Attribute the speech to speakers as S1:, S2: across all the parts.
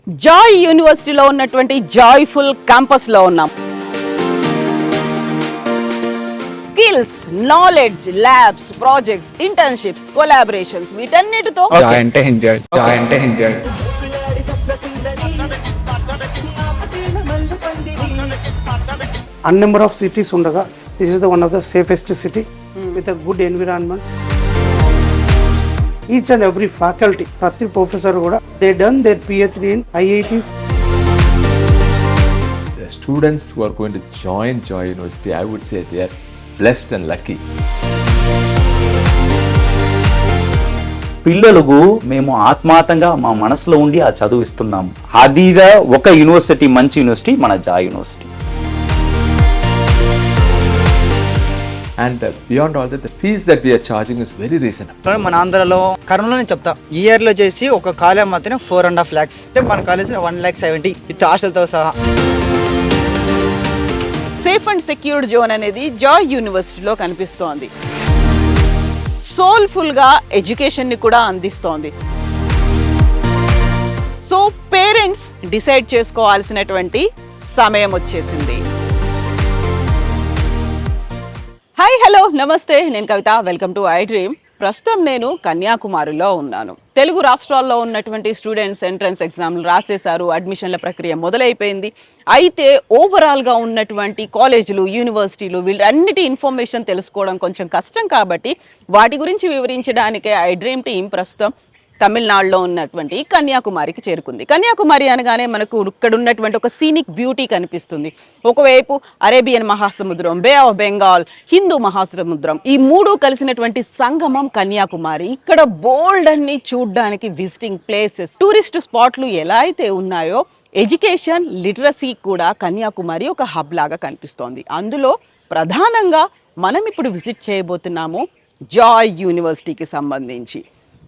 S1: Joy యూనివర్సిటీలో ఉన్నటువంటి joyful campus లో ఉన్నాం. Skills, knowledge, labs, projects, internships, collaborations వీటన్నిటితో
S2: జాయ్ అంటే ఎంజాయ్, జాయ్ అంటే enjoy.
S3: Number of cities undaga, this is the one of the safest city with a good environment. Each and every faculty, prati professor kuda, they done their PhD in IITs.
S4: The students who are going to join Joy University, I would say they are blessed and lucky.
S5: పిల్లలకు మేము ఆత్మార్థంగా మా మనసులో ఉండి ఆ చదువు ఇస్తున్నాము. అదిగా ఒక యూనివర్సిటీ, మంచి యూనివర్సిటీ మన Joy university.
S4: And beyond all that, the fees that we are charging is very reasonable.
S6: మన ఆంధ్రలో కర్నూలులో చెప్తా, ఇయర్లో చేసి ఒక కాలేజ్ మాత్రం 4.5 lakhs, అంటే మన కాలేజ్ 1,70,000 విత్ హాస్టల్తో సహా.
S1: సేఫ్ అండ్ సెక్యూర్డ్ జోన్ అనేది జాయ్ యూనివర్సిటీలో కనిపిస్తోంది. సోల్ఫుల్ గా ఎడ్యుకేషన్ ని కూడా అందిస్తోంది. సో పేరెంట్స్ డిసైడ్ చేసుకోవాల్సినటువంటి సమయం వచ్చేసింది. హాయ్, హలో, నమస్తే. నేను Kavitha. Welcome to I dream. ప్రస్తుతం నేను కన్యాకుమారిలో ఉన్నాను. తెలుగు రాష్ట్రాల్లో ఉన్నటువంటి స్టూడెంట్స్ ఎంట్రన్స్ ఎగ్జామ్లు రాసేశారు, అడ్మిషన్ల ప్రక్రియ మొదలైపోయింది. అయితే ఓవరాల్గా ఉన్నటువంటి కాలేజీలు, యూనివర్సిటీలు వీళ్ళన్నిటి ఇన్ఫర్మేషన్ తెలుసుకోవడం కొంచెం కష్టం. కాబట్టి వాటి గురించి వివరించడానికే ఐ డ్రీమ్ టీం ప్రస్తుతం తమిళనాడులో ఉన్నటువంటి కన్యాకుమారికి చేరుకుంది. కన్యాకుమారి అనగానే మనకు ఇక్కడ ఉన్నటువంటి ఒక సీనిక్ బ్యూటీ కనిపిస్తుంది. ఒకవైపు అరేబియన్ మహాసముద్రం, బే ఆఫ్ బెంగాల్, హిందూ మహాసముద్రం, ఈ మూడు కలిసినటువంటి సంగమం కన్యాకుమారి. ఇక్కడ బోల్డ్ అన్ని చూడ్డానికి విజిటింగ్ ప్లేసెస్, టూరిస్ట్ స్పాట్లు ఎలా అయితే ఉన్నాయో, ఎడ్యుకేషన్, లిటరసీ కూడా కన్యాకుమారి ఒక హబ్ లాగా కనిపిస్తోంది. అందులో ప్రధానంగా మనం ఇప్పుడు విజిట్ చేయబోతున్నాము జాయ్ యూనివర్సిటీకి సంబంధించి.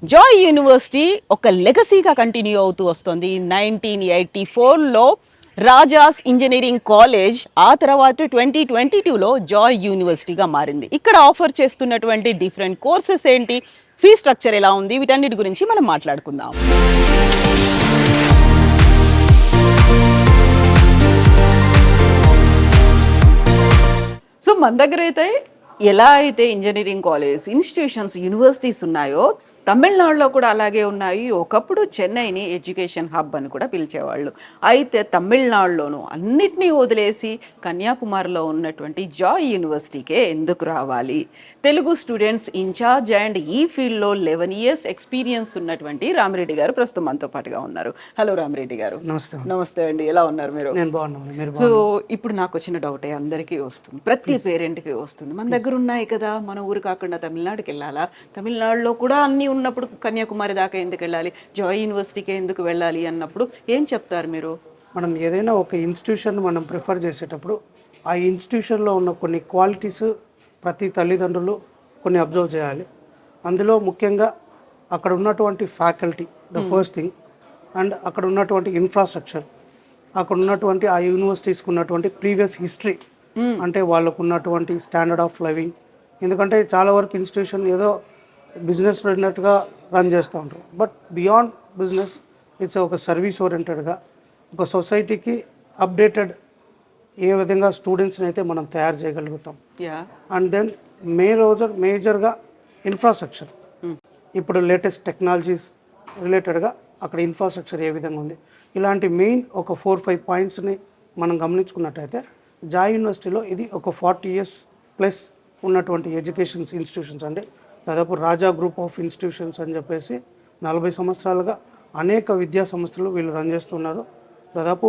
S1: జాయ్ యూనివర్సిటీ ఒక లెగసీగా కంటిన్యూ అవుతూ వస్తుంది. 1984లో రాజాస్ ఇంజనీరింగ్ కాలేజ్, ఆ తర్వాత 2022లో జాయ్ యూనివర్సిటీగా మారింది. ఇక్కడ ఆఫర్ చేస్తున్నటువంటి డిఫరెంట్ కోర్సెస్ ఏంటి, ఫీ స్ట్రక్చర్ ఎలా ఉంది, వీటన్నిటి గురించి మనం మాట్లాడుకుందాం. సో మన దగ్గర అయితే ఎలా అయితే ఇంజనీరింగ్ కాలేజ్, ఇన్స్టిట్యూషన్స్, యూనివర్సిటీస్ ఉన్నాయో తమిళనాడులో కూడా అలాగే ఉన్నాయి. ఒకప్పుడు చెన్నైని ఎడ్యుకేషన్ హబ్ అని కూడా పిలిచేవాళ్ళు. అయితే తమిళనాడులోనూ అన్నిటినీ వదిలేసి కన్యాకుమారిలో ఉన్నటువంటి జాయ్ యూనివర్సిటీకే ఎందుకు రావాలి? తెలుగు స్టూడెంట్స్ ఇన్ఛార్జ్ అండ్ ఈ ఫీల్డ్లో 11 years ఎక్స్పీరియన్స్ ఉన్నటువంటి రామిరెడ్డి గారు ప్రస్తుతం మనతో పాటుగా ఉన్నారు. హలో రామిరెడ్డి గారు.
S3: నమస్తే.
S1: నమస్తే అండి, ఎలా ఉన్నారు మీరు?
S3: నేను బాగున్నాను.
S1: సో ఇప్పుడు నాకు వచ్చిన డౌటే అందరికీ వస్తుంది, ప్రతి పేరెంట్కి వస్తుంది. మన దగ్గర ఉన్నాయి కదా, మన ఊరు కాకుండా తమిళనాడుకి వెళ్ళాలా? తమిళనాడులో కూడా అన్నీ ఉన్నప్పుడు కన్యాకుమారి దాకా ఎందుకు వెళ్ళాలి, జాయ్ యూనివర్సిటీకి ఎందుకు వెళ్ళాలి అన్నప్పుడు ఏం చెప్తారు మీరు?
S3: మనం ఏదైనా ఒక ఇన్స్టిట్యూషన్ మనం ప్రిఫర్ చేసేటప్పుడు ఆ ఇన్స్టిట్యూషన్లో ఉన్న కొన్ని క్వాలిటీస్ ప్రతి తల్లిదండ్రులు కొన్ని అబ్జర్వ్ చేయాలి. అందులో ముఖ్యంగా అక్కడ ఉన్నటువంటి faculty the first thing, and అక్కడ ఉన్నటువంటి ఇన్ఫ్రాస్ట్రక్చర్, అక్కడ ఉన్నటువంటి ఆ యూనివర్సిటీస్కి ఉన్నటువంటి ప్రీవియస్ హిస్టరీ, అంటే వాళ్ళకు ఉన్నటువంటి స్టాండర్డ్ ఆఫ్ లివింగ్. ఎందుకంటే చాలా వరకు ఇన్స్టిట్యూషన్ ఏదో బిజినెస్ ఉన్నట్టుగా రన్ చేస్తూ ఉంటారు. బట్ బియాండ్ బిజినెస్, ఇట్స్ ఒక సర్వీస్ ఓరియంటెడ్గా ఒక సొసైటీకి అప్డేటెడ్ ఏ విధంగా స్టూడెంట్స్ని అయితే మనం తయారు చేయగలుగుతాం. అండ్ దెన్ మేజర్గా ఇన్ఫ్రాస్ట్రక్చర్, ఇప్పుడు లేటెస్ట్ టెక్నాలజీస్ రిలేటెడ్గా అక్కడ ఇన్ఫ్రాస్ట్రక్చర్ ఏ విధంగా ఉంది, ఇలాంటి మెయిన్ ఒక 4-5 పాయింట్స్ని మనం గమనించుకున్నట్టయితే జాయ్ యూనివర్సిటీలో ఇది ఒక 40 years ప్లస్ ఉన్నటువంటి ఎడ్యుకేషన్స్ ఇన్స్టిట్యూషన్స్ అండి. దాదాపు రాజా గ్రూప్ ఆఫ్ ఇన్స్టిట్యూషన్స్ అని చెప్పేసి 40 సంవత్సరాలుగా అనేక విద్యా సంస్థలు వీళ్ళు రన్ చేస్తున్నారు. దాదాపు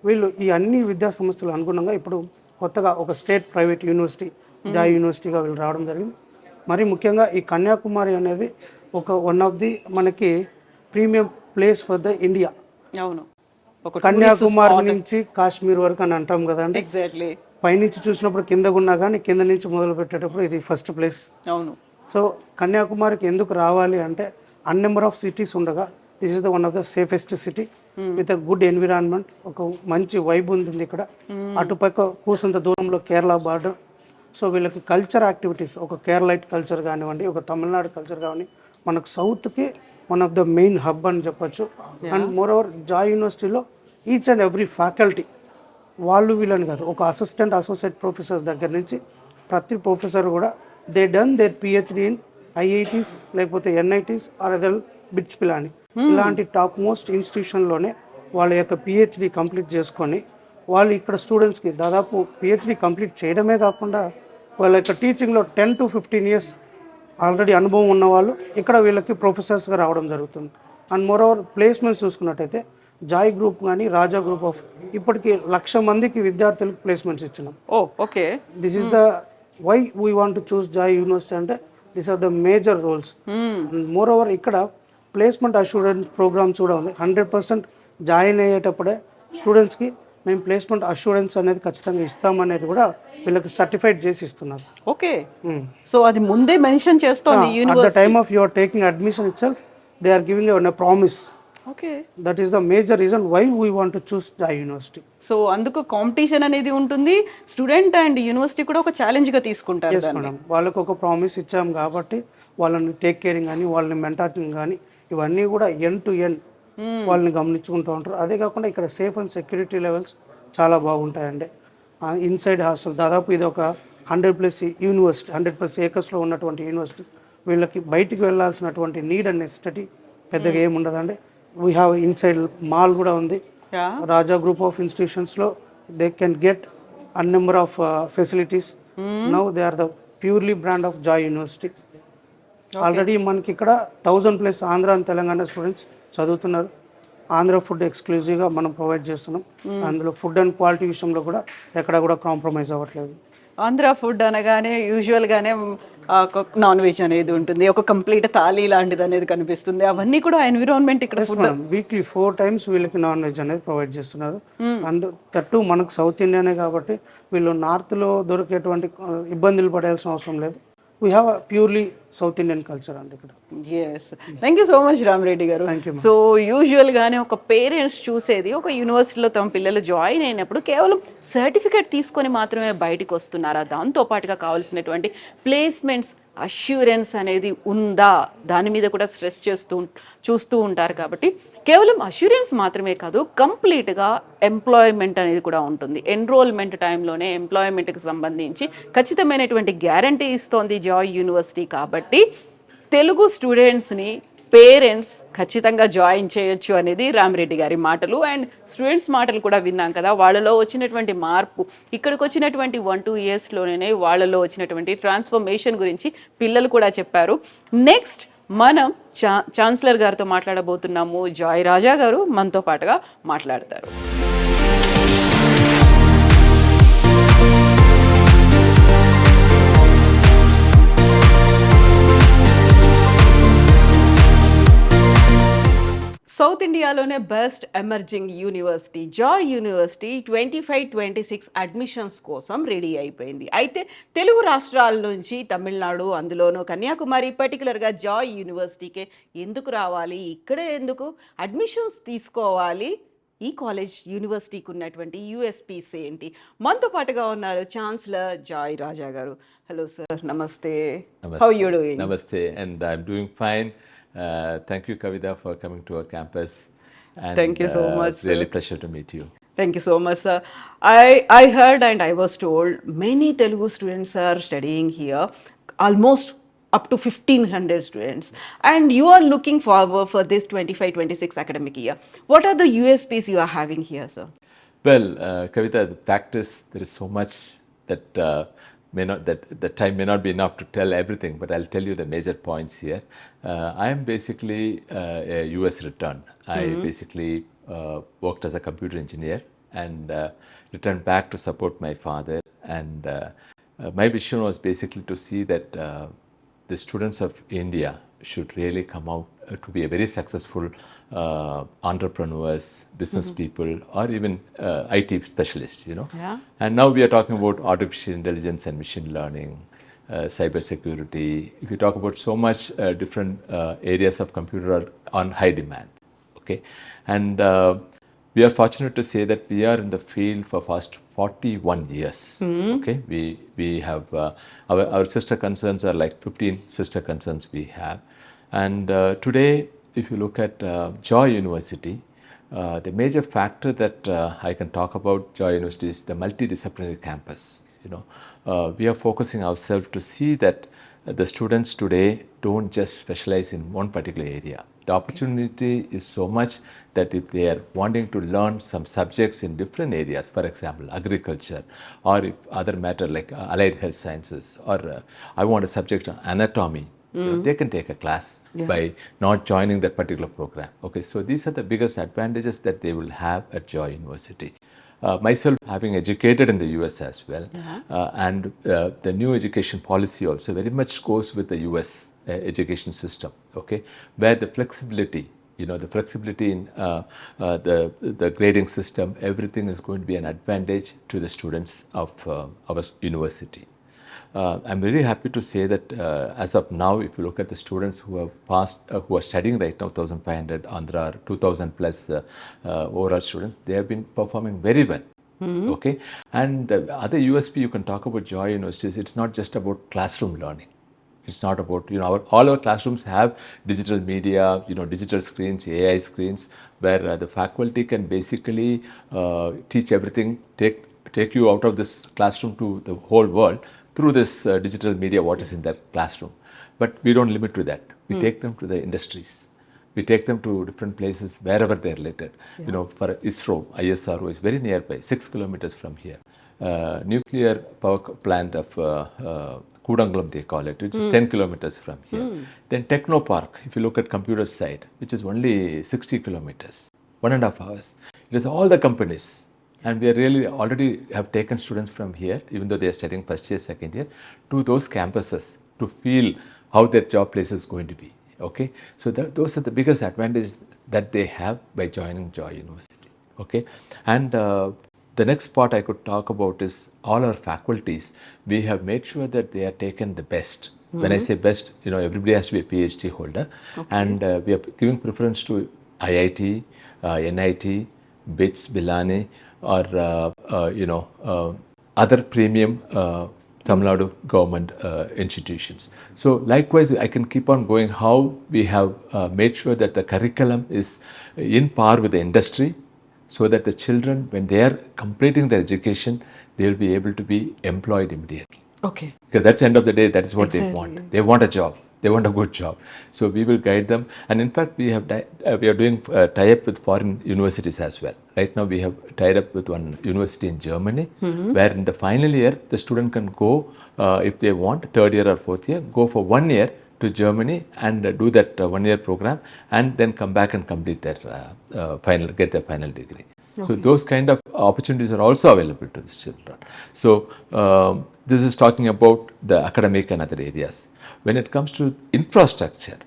S3: వీళ్ళు ఈ అన్ని విద్యా సంస్థలు అనుగుణంగా ఇప్పుడు కొత్తగా ఒక స్టేట్ ప్రైవేట్ యూనివర్సిటీ జాయ్ యూనివర్సిటీగా వీళ్ళు రావడం జరిగింది. మరి ముఖ్యంగా ఈ కన్యాకుమారి అనేది ఒక వన్ ఆఫ్ ది మనకి premium place for the India.
S1: అవును,
S3: కన్యాకుమారి నుంచి కాశ్మీర్ వరకు అని అంటాం కదండి.
S1: ఎగ్జాక్ట్లీ.
S3: పైనుంచి చూసినప్పుడు కిందకు ఉన్నా కానీ కింద నుంచి మొదలు పెట్టేటప్పుడు ఇది ఫస్ట్ ప్లేస్.
S1: అవును.
S3: సో కన్యాకుమారికి ఎందుకు రావాలి అంటే నెంబర్ ఆఫ్ సిటీస్ ఉండగా this is the one of the safest city with a good environment. ఒక మంచి వైబ్ ఉంటుంది ఇక్కడ. అటుపక్క కూసంత దూరంలో కేరళ బార్డర్. సో వీళ్ళకి కల్చర్ యాక్టివిటీస్, ఒక కేరళైట్ కల్చర్ కానివ్వండి, ఒక తమిళనాడు కల్చర్ కానివ్వండి, మనకు సౌత్కి one of the main hub అని చెప్పొచ్చు. అండ్ మోర్ ఓవర్ జాయ్ యూనివర్సిటీలో ఈచ్ అండ్ ఎవ్రీ ఫ్యాకల్టీ వాళ్ళు వీళ్ళని కాదు, ఒక అసిస్టెంట్ అసోసియేట్ ప్రొఫెసర్స్ దగ్గర నుంచి ప్రతి ప్రొఫెసర్ కూడా they done their PhD in IITs లేకపోతే NITs or other BITS Pilani ఇలాంటి టాప్ మోస్ట్ ఇన్స్టిట్యూషన్లోనే వాళ్ళ యొక్క పిహెచ్డి కంప్లీట్ చేసుకొని వాళ్ళు ఇక్కడ స్టూడెంట్స్కి దాదాపు పిహెచ్డి కంప్లీట్ చేయడమే కాకుండా వాళ్ళ యొక్క టీచింగ్లో 10 to 15 years ఆల్రెడీ అనుభవం ఉన్న వాళ్ళు ఇక్కడ వీళ్ళకి ప్రొఫెసర్స్గా రావడం జరుగుతుంది. అండ్ మోర్ ఓవర్ ప్లేస్మెంట్స్ చూసుకున్నట్టయితే జాయ్ గ్రూప్ కానీ రాజా గ్రూప్ ఆఫ్ ఇప్పటికి 1,00,000 మందికి విద్యార్థులకు ప్లేస్మెంట్స్ ఇచ్చినాం.
S1: Oh okay.
S3: This is the why we want to choose Joy University అంటే this are the major roles. Moreover ఇక్కడ ప్లేస్మెంట్ అష్యూరెన్స్ ప్రోగ్రామ్స్ కూడా ఉంది. 100% జాయిన్ అయ్యేటప్పుడే స్టూడెంట్స్కి మేము ప్లేస్మెంట్ అష్యూరెన్స్ అనేది ఖచ్చితంగా ఇస్తామనేది కూడా వీళ్ళకి సర్టిఫైడ్ చేసి ఇస్తున్నారు.
S1: ఓకే. సో అది ముందే మెన్షన్ చేస్తోంది
S3: at the
S1: university.
S3: Time of your taking admission itself they are giving a promise.
S1: Okay.
S3: That is the major reason why we want to choose Joy University.
S1: So అందుకు competition అనేది ఉంటుంది, student and university కూడా ఒక challenge గా తీసుకుంటారు దాన్ని.
S3: Madam వాళ్ళకు ఒక ప్రామిస్ ఇచ్చాం కాబట్టి వాళ్ళని టేక్ కేరింగ్ కానీ వాళ్ళని మెంటారింగ్ కానీ ఇవన్నీ కూడా ఎండ్ టు ఎండ్ వాళ్ళని గమనించుకుంటూ ఉంటారు. అదే కాకుండా ఇక్కడ సేఫ్ అండ్ సెక్యూరిటీ లెవెల్స్ చాలా బాగుంటాయండి. ఇన్సైడ్ హాస్టల్ దాదాపు ఇది ఒక 100+ యూనివర్సిటీ, 100+ ఏకర్స్లో ఉన్నటువంటి యూనివర్సిటీ. వీళ్ళకి బయటికి వెళ్ళాల్సినటువంటి నీడ్ అండ్ నెసెసిటీ పెద్దగా ఏమి ఉండదండి. వీ హ్యావ్ ఇన్సైడ్ మాల్ కూడా ఉంది. రాజా గ్రూప్ ఆఫ్ ఇన్స్టిట్యూషన్స్లో they can get an number of facilities. Now they are the purely brand of Joy University. Already మనకి ఇక్కడ 1000+ ఆంధ్ర అండ్ తెలంగాణ స్టూడెంట్స్ చదువుతున్నారు. ఆంధ్ర ఫుడ్ ఎక్స్క్లూజివ్గా మనం ప్రొవైడ్ చేస్తున్నాం. అందులో ఫుడ్ అండ్ క్వాలిటీ విషయంలో కూడా ఎక్కడ కూడా కాంప్రమైజ్ అవ్వట్లేదు.
S1: ఆంధ్ర ఫుడ్ అనగానే యూజువల్గానే నాన్ వెజ్ అనేది ఉంటుంది, ఒక కంప్లీట్ థాలీ లాంటిది అనేది కనిపిస్తుంది. అవన్నీ కూడా ఎన్విరాన్మెంట్ ఇక్కడ ఫుడ్
S3: వీక్లీ 4 times వీళ్ళకి నాన్ వెజ్ అనేది ప్రొవైడ్ చేస్తున్నారు. అండ్ దట్టు మనకు సౌత్ ఇండియానే కాబట్టి వీళ్ళు నార్త్లో దొరికేటువంటి ఇబ్బందులు పడాల్సిన అవసరం లేదు. We have purely south Indian culture అండి ఇక్కడ.
S1: Yes, thank you so much Ramareddy గారు. సో యూజువల్గానే ఒక పేరెంట్స్ చూసేది ఒక యూనివర్సిటీలో తమ పిల్లలు జాయిన్ అయినప్పుడు కేవలం సర్టిఫికేట్ తీసుకొని మాత్రమే బయటకు వస్తున్నారా, దాంతోపాటుగా కావాల్సినటువంటి ప్లేస్మెంట్స్ అష్యూరెన్స్ అనేది ఉందా, దాని మీద కూడా స్ట్రెస్ చూస్తూ ఉంటారు. కాబట్టి కేవలం అష్యూరెన్స్ మాత్రమే కాదు, కంప్లీట్గా ఎంప్లాయ్మెంట్ అనేది కూడా ఉంటుంది. ఎన్రోల్మెంట్ టైంలోనే ఎంప్లాయ్మెంట్కి సంబంధించి ఖచ్చితమైనటువంటి గ్యారంటీ ఇస్తోంది జాయ్ యూనివర్సిటీ. కాబట్టి తెలుగు స్టూడెంట్స్ని పేరెంట్స్ ఖచ్చితంగా జాయిన్ చేయొచ్చు అనేది రామరెడ్డి గారి మాటలు. అండ్ స్టూడెంట్స్ మాటలు కూడా విన్నాం కదా, వాళ్ళలో వచ్చినటువంటి మార్పు, ఇక్కడికి వచ్చినటువంటి 1-2 yearsలోనే వాళ్ళలో వచ్చినటువంటి ట్రాన్స్ఫర్మేషన్ గురించి పిల్లలు కూడా చెప్పారు. నెక్స్ట్ మనం ఛాన్సలర్ గారితో మాట్లాడబోతున్నాము. జాయ్ రాజా గారు మనతో పాటుగా మాట్లాడతారు. సౌత్ ఇండియాలోనే best emerging university Joy university 25-26 admissions కోసం రెడీ అయిపోయింది. అయితే తెలుగు రాష్ట్రాల నుంచి తమిళనాడు, అందులోనూ కన్యాకుమారి, పర్టికులర్గా జాయ్ యూనివర్సిటీకే ఎందుకు రావాలి, ఇక్కడే ఎందుకు అడ్మిషన్స్ తీసుకోవాలి, ఈ కాలేజ్ యూనివర్సిటీకి ఉన్నటువంటి యూఎస్పీస్ ఏంటి? మనతో పాటుగా ఉన్నారు ఛాన్సలర్ జాయ్ రాజా గారు. హలో సార్, నమస్తే. How you doing?
S4: Namaste, and I'm doing fine. Thank you, Kavita, for coming to our campus. And,
S1: Thank you so much,
S4: It's really pleasure to meet you.
S1: Thank you so much, sir. I heard and I was told many Telugu students are studying here, almost up to 1,500 students. And you are looking forward for this 25-26 academic year. What are the USPs you are having here, sir?
S4: Well, Kavita, the fact is there is so much that the time may not be enough to tell everything, but I'll tell you the major points here. I am basically a US return. I basically worked as a computer engineer and returned back to support my father. And my vision was basically to see that the students of India should really come out to be a very successful entrepreneurs, business people, or even IT specialists, you know.
S1: Yeah.
S4: And now we are talking about artificial intelligence and machine learning, cyber security. If you talk about so much different areas of computer are on high demand, okay. And we are fortunate to say that we are in the field for past 41 years. Okay, we have our sister concerns are like 15 sister concerns we have, and today if you look at Joy University, the major factor that I can talk about Joy University is the multidisciplinary campus. We are focusing ourselves to see that the students today don't just specialize in one particular area. The opportunity is so much that if they are wanting to learn some subjects in different areas, for example, agriculture, or if other matter like allied health sciences, or I want a subject on anatomy, they can take a class by not joining that particular program. Okay, so these are the biggest advantages that they will have at Joy University. Myself having educated in the US as well, and the new education policy also very much goes with the US education system, okay, where the flexibility, the flexibility in the grading system, everything is going to be an advantage to the students of our university. I'm very happy to say that as of now, if you look at the students who have passed, who are studying right now, 1,500 Andhra, 2,000 plus overall students, they have been performing very well. Okay, and the other USP you can talk about Joy University is it's not just about classroom learning. It's not about, all our classrooms have digital media, digital screens, AI screens, where the faculty can basically teach everything, take you out of this classroom to the whole world through this digital media, what is in that classroom. But we don't limit to that. We take them to the industries. We take them to different places wherever they're related. For ISRO, ISRO is very nearby, 6 kilometers from here. Nuclear power plant of Kudangalam, they call it, which is 10 kilometers from here. Then Technopark, if you look at computer side, which is only 60 kilometers, 1.5 hours. It is all the companies. And we are really already have taken students from here, even though they are studying first year, second year, to those campuses to feel how their job place is going to be. Okay, so those are the biggest advantages that they have by joining Joy University. Okay, and the next part I could talk about is all our faculties. We have made sure that they are taken the best. When I say best, everybody has to be a PhD holder, and we are giving preference to IIT, NIT, BITS, Bilani, or other premium Tamil Nadu government institutions. So likewise, I can keep on going how we have made sure that the curriculum is in par with the industry, so that the children, when they are completing their education, they will be able to be employed immediately.
S1: Okay.
S4: Because that's the end of the day, that is what they want. They want a job. They want a good job. So we will guide them. And in fact, we are doing tie-up with foreign universities as well. Right now, we have tied up with one university in Germany, where in the final year, the student can go, if they want, third year or fourth year, go for 1 year to Germany and do that 1 year program, and then come back and complete their get their final degree. So those kind of opportunities are also available to the children. So this is talking about the academic and other areas. When it comes to infrastructure,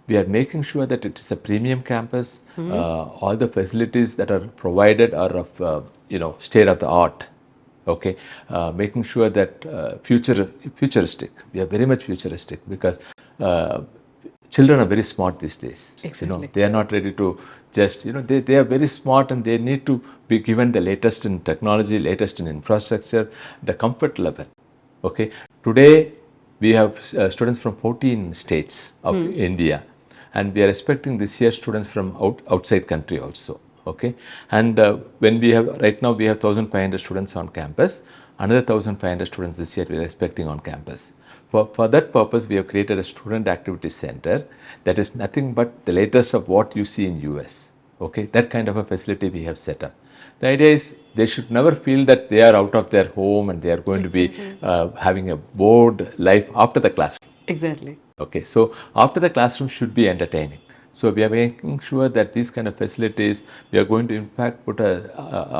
S4: we are making sure that it is a premium campus. All the facilities that are provided are of state of the art. Okay, making sure that futuristic. We are very much futuristic because children are very smart these days.
S1: Exactly.
S4: They are not ready to just, they are very smart, and they need to be given the latest in technology, latest in infrastructure, the comfort level. Okay, today we have students from 14 states of India, and we are expecting this year students from outside country also. Okay, and when we have, right now we have 1,500 students on campus, another 1,500 students this year we are expecting on campus. For that purpose, we have created a student activity center that is nothing but the latest of what you see in US. Okay, that kind of a facility we have set up. The idea is they should never feel that they are out of their home and they are going to be having a bored life after the classroom.
S1: Exactly.
S4: Okay, so after the classroom should be entertaining. So we are making sure that these kind of facilities, we are going to in fact put a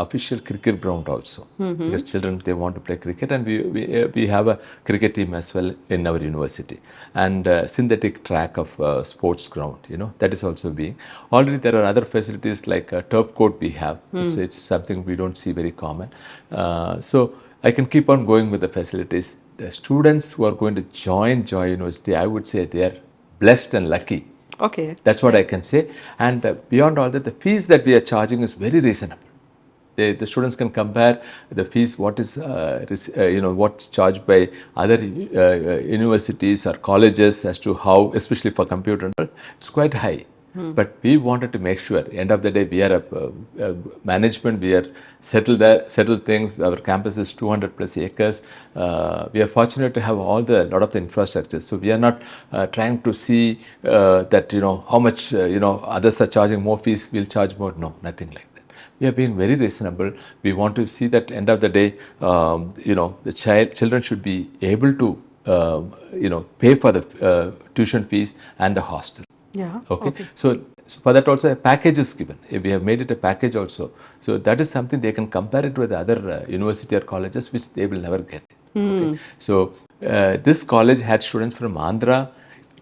S4: official cricket ground also, because children, they want to play cricket, and we have a cricket team as well in our university, and synthetic track of sports ground, that is also being. Already there are other facilities like a turf court we have. It's something we don't see very common. So I can keep on going with the facilities. The students who are going to join Joy University, I would say they are blessed and lucky.
S1: Okay.
S4: That's what I can say. And beyond all that, the fees that we are charging is very reasonable. The students can compare the fees, what is what's charged by other universities or colleges as to how, especially for computer, it's quite high. But we wanted to make sure, end of the day, we are a management, we are settled things. Our campus is 200 plus acres. We are fortunate to have lot of the infrastructure. So we are not trying to see that, how much, others are charging more fees, we'll charge more. No, nothing like that. We are being very reasonable. We want to see that end of the day, the children should be able to, pay for the tuition fees and the hostel.
S1: Yeah.
S4: Okay. So for that also a package is given. We have made it a package also. So that is something they can compare it with other university or colleges which they will never get. Okay. So this college had students from Andhra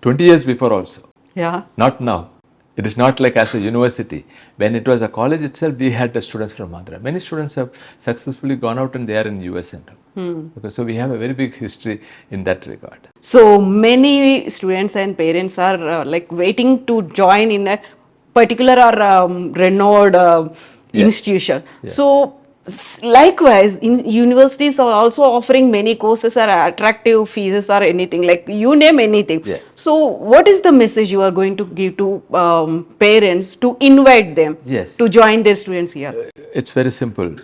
S4: 20 years before also.
S1: Yeah.
S4: Not now. It is not like as a university. When it was a college itself, we had the students from Andhra. Many students have successfully gone out and they are in US and all. Okay, so we have a very big history in that regard.
S1: So many students and parents are like waiting to join in a particular or renowned institution. So likewise, universities are also offering many courses or attractive fees or anything, like you name anything.
S4: Yes.
S1: So what is the message you are going to give to parents to invite them
S4: Yes.
S1: to join their students here?
S4: It's very simple.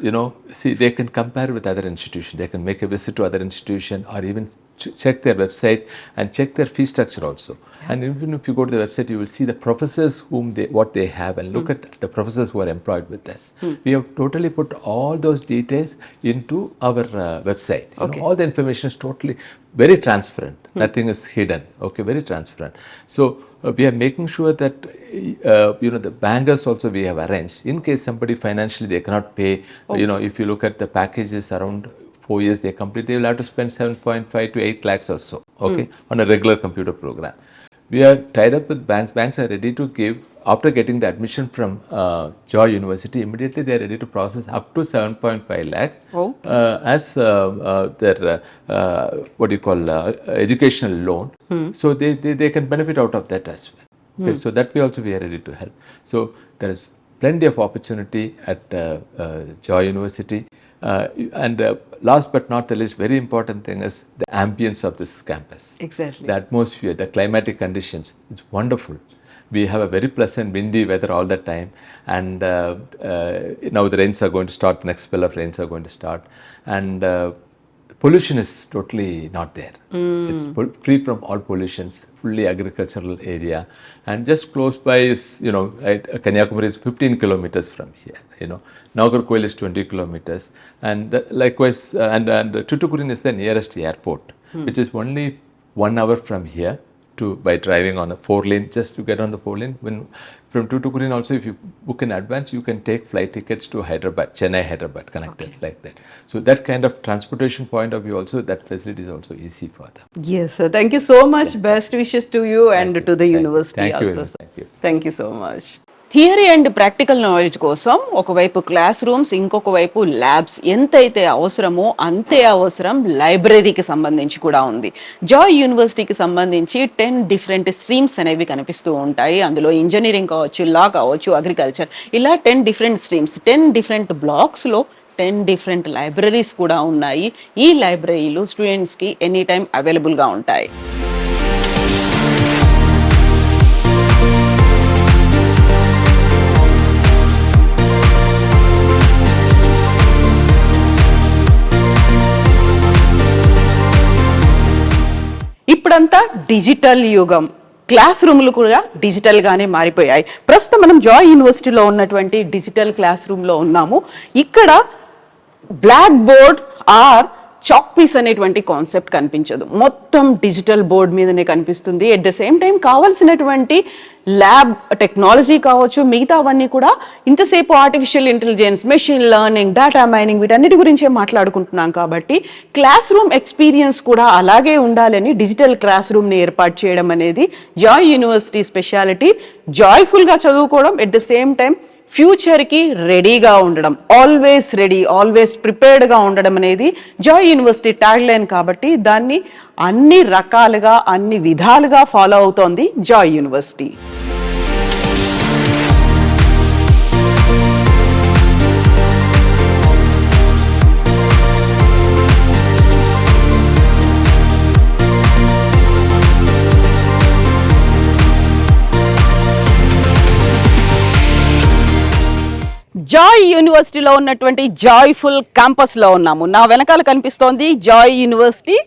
S4: See, they can compare with other institutions. They can make a visit to other institution or even check their website and check their fee structure also. And even if you go to the website, you will see the professors what they have, and look at the professors who are employed with us. We have totally put all those details into our website. All the information is totally very transparent. Nothing is hidden. Okay, very transparent. So we are making sure that the bankers also we have arranged in case somebody financially they cannot pay. If you look at the packages around 4 years they complete, they will have to spend 7.5 to 8 lakhs or so, okay, on a regular computer program. We are tied up with banks. Banks are ready to give, after getting the admission from Joy University, immediately they are ready to process up to 7.5 lakhs as their, educational loan. So they can benefit out of that as well. Okay, so that we are ready to help. So there is plenty of opportunity at Joy University. And last but not the least, very important thing is the ambience of this campus.
S1: Exactly.
S4: The atmosphere, the climatic conditions, it's wonderful. We have a very pleasant windy weather all the time, and now the rains are going to start, the next spell of rains are going to start, and pollution is totally not there. It's free from all pollutions, fully agricultural area, and just close by is, Kanyakumari is 15 kilometers from here. Nagarkoil is 20 kilometers, and likewise, and Tuticorin is the nearest airport, which is only 1 hour from here by driving on the 4-lane, just to get on the 4-lane. When from Tuticorin also, if you book in advance, you can take flight tickets to Hyderabad, Chennai Hyderabad connected, like that. So that kind of transportation point of view also, that facility is also easy for them.
S1: Yes, sir. Thank you so much. Best wishes to you and to the university
S4: Thank you
S1: also,
S4: very much.
S1: sir.
S4: Thank you.
S1: Thank you so much. Theory and practical knowledge కోసం ఒకవైపు class rooms, ఇంకొక వైపు labs ఎంతైతే అవసరమో అంతే అవసరం లైబ్రరీకి సంబంధించి కూడా ఉంది. జాయ్ యూనివర్సిటీకి సంబంధించి 10 డిఫరెంట్ స్ట్రీమ్స్ అనేవి కనిపిస్తూ ఉంటాయి. అందులో ఇంజనీరింగ్ కావచ్చు, లా కావచ్చు, అగ్రికల్చర్, ఇలా 10 డిఫరెంట్ స్ట్రీమ్స్, 10 డిఫరెంట్ బ్లాక్స్లో 10 డిఫరెంట్ లైబ్రరీస్ కూడా ఉన్నాయి. ఈ లైబ్రరీలు స్టూడెంట్స్కి ఎనీ టైం అవైలబుల్గా ఉంటాయి. ఇప్పుడంతా డిజిటల్ యుగం, క్లాస్ రూమ్లు కూడా డిజిటల్గానే మారిపోయాయి. ప్రస్తుతం మనం జాయ్ యూనివర్సిటీలో ఉన్నటువంటి డిజిటల్ క్లాస్ రూమ్లో ఉన్నాము. ఇక్కడ black board or chalk piece అనేటువంటి కాన్సెప్ట్ కనిపించదు, మొత్తం డిజిటల్ బోర్డ్ మీదనే కనిపిస్తుంది. ఎట్ ద సేమ్ టైం కావాల్సినటువంటి ల్యాబ్ టెక్నాలజీ కావచ్చు, మిగతావన్నీ కూడా ఇంతసేపు artificial intelligence, machine learning, data mining, వీటన్నిటి గురించే మాట్లాడుకుంటున్నాం. కాబట్టి క్లాస్ రూమ్ ఎక్స్పీరియన్స్ కూడా అలాగే ఉండాలని డిజిటల్ క్లాస్ రూమ్ని ఏర్పాటు చేయడం అనేది జాయ్ యూనివర్సిటీ స్పెషాలిటీ. జాయ్ఫుల్గా చదువుకోవడం, ఎట్ ద సేమ్ టైం ఫ్యూచర్కి రెడీగా ఉండడం, ఆల్వేస్ రెడీ, ఆల్వేస్ ప్రిపేర్డ్గా ఉండడం అనేది జాయ్ యూనివర్సిటీ ట్యాగ్ లైన్. కాబట్టి దాన్ని అన్ని రకాలుగా, అన్ని విధాలుగా ఫాలో అవుతోంది జాయ్ యూనివర్సిటీ. జాయ్ యూనివర్సిటీలో ఉన్నటువంటి జాయ్ఫుల్ క్యాంపస్లో ఉన్నాము. నా వెనకాల కనిపిస్తోంది జాయ్ యూనివర్సిటీ.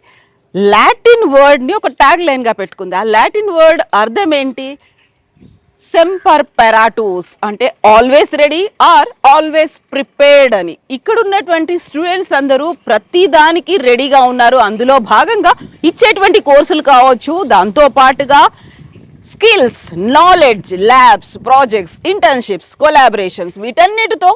S1: లాటిన్ వర్డ్ని ఒక ట్యాగ్ లైన్గా పెట్టుకుంది. ఆ లాటిన్ వర్డ్ అర్థం ఏంటి? సెంపర్ పెరాటూస్, అంటే always ready or always prepared అని. ఇక్కడ ఉన్నటువంటి స్టూడెంట్స్ అందరూ ప్రతి దానికి రెడీగా ఉన్నారు. అందులో భాగంగా ఇచ్చేటువంటి కోర్సులు కావచ్చు, దాంతో పాటుగా skills, knowledge, labs, projects, internships, collaborations, వీటన్నిటితో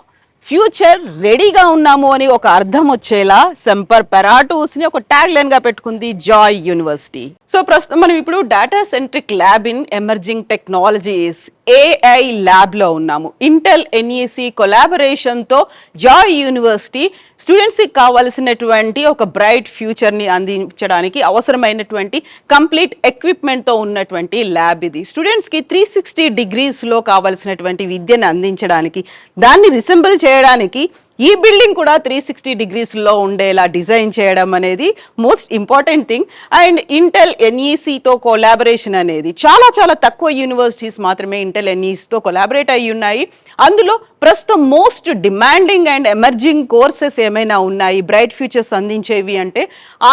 S1: ఫ్యూచర్ రెడీగా ఉన్నాము అని ఒక అర్థం వచ్చేలా సెంపర్ పెరాటూస్ ని ఒక ట్యాగ్ లైన్ గా పెట్టుకుంది జాయ్ యూనివర్సిటీ. సో ప్రస్తుతం మనం ఇప్పుడు data centric lab in emerging technologies AI lab లో ఉన్నాము. ఇంటెల్ NEC కొలాబరేషన్ తో జాయ్ యూనివర్సిటీ స్టూడెంట్స్ కి కావలసినటువంటి ఒక బ్రైట్ ఫ్యూచర్ ని అందించడానికి అవసరమైనటువంటి కంప్లీట్ ఎక్విప్మెంట్ తో ఉన్నటువంటి ల్యాబ్ ఇది. స్టూడెంట్స్ కి 360 degrees లో కావలసినటువంటి విద్యను అందించడానికి, దాన్ని రిసెంబుల్ చేయడానికి ఈ బిల్డింగ్ కూడా 360 degrees లో ఉండేలా డిజైన్ చేయడం అనేది most important thing. And Intel NEC తో కొలాబరేషన్ అనేది చాలా చాలా తక్కువ యూనివర్సిటీస్ మాత్రమే ఇంటెల్ NEC తో కొలాబరేట్ అయ్యి ఉన్నాయి. అందులో ప్రస్తుతం most demanding and emerging courses ఏమైనా ఉన్నాయి బ్రైట్ ఫ్యూచర్స్ అందించేవి అంటే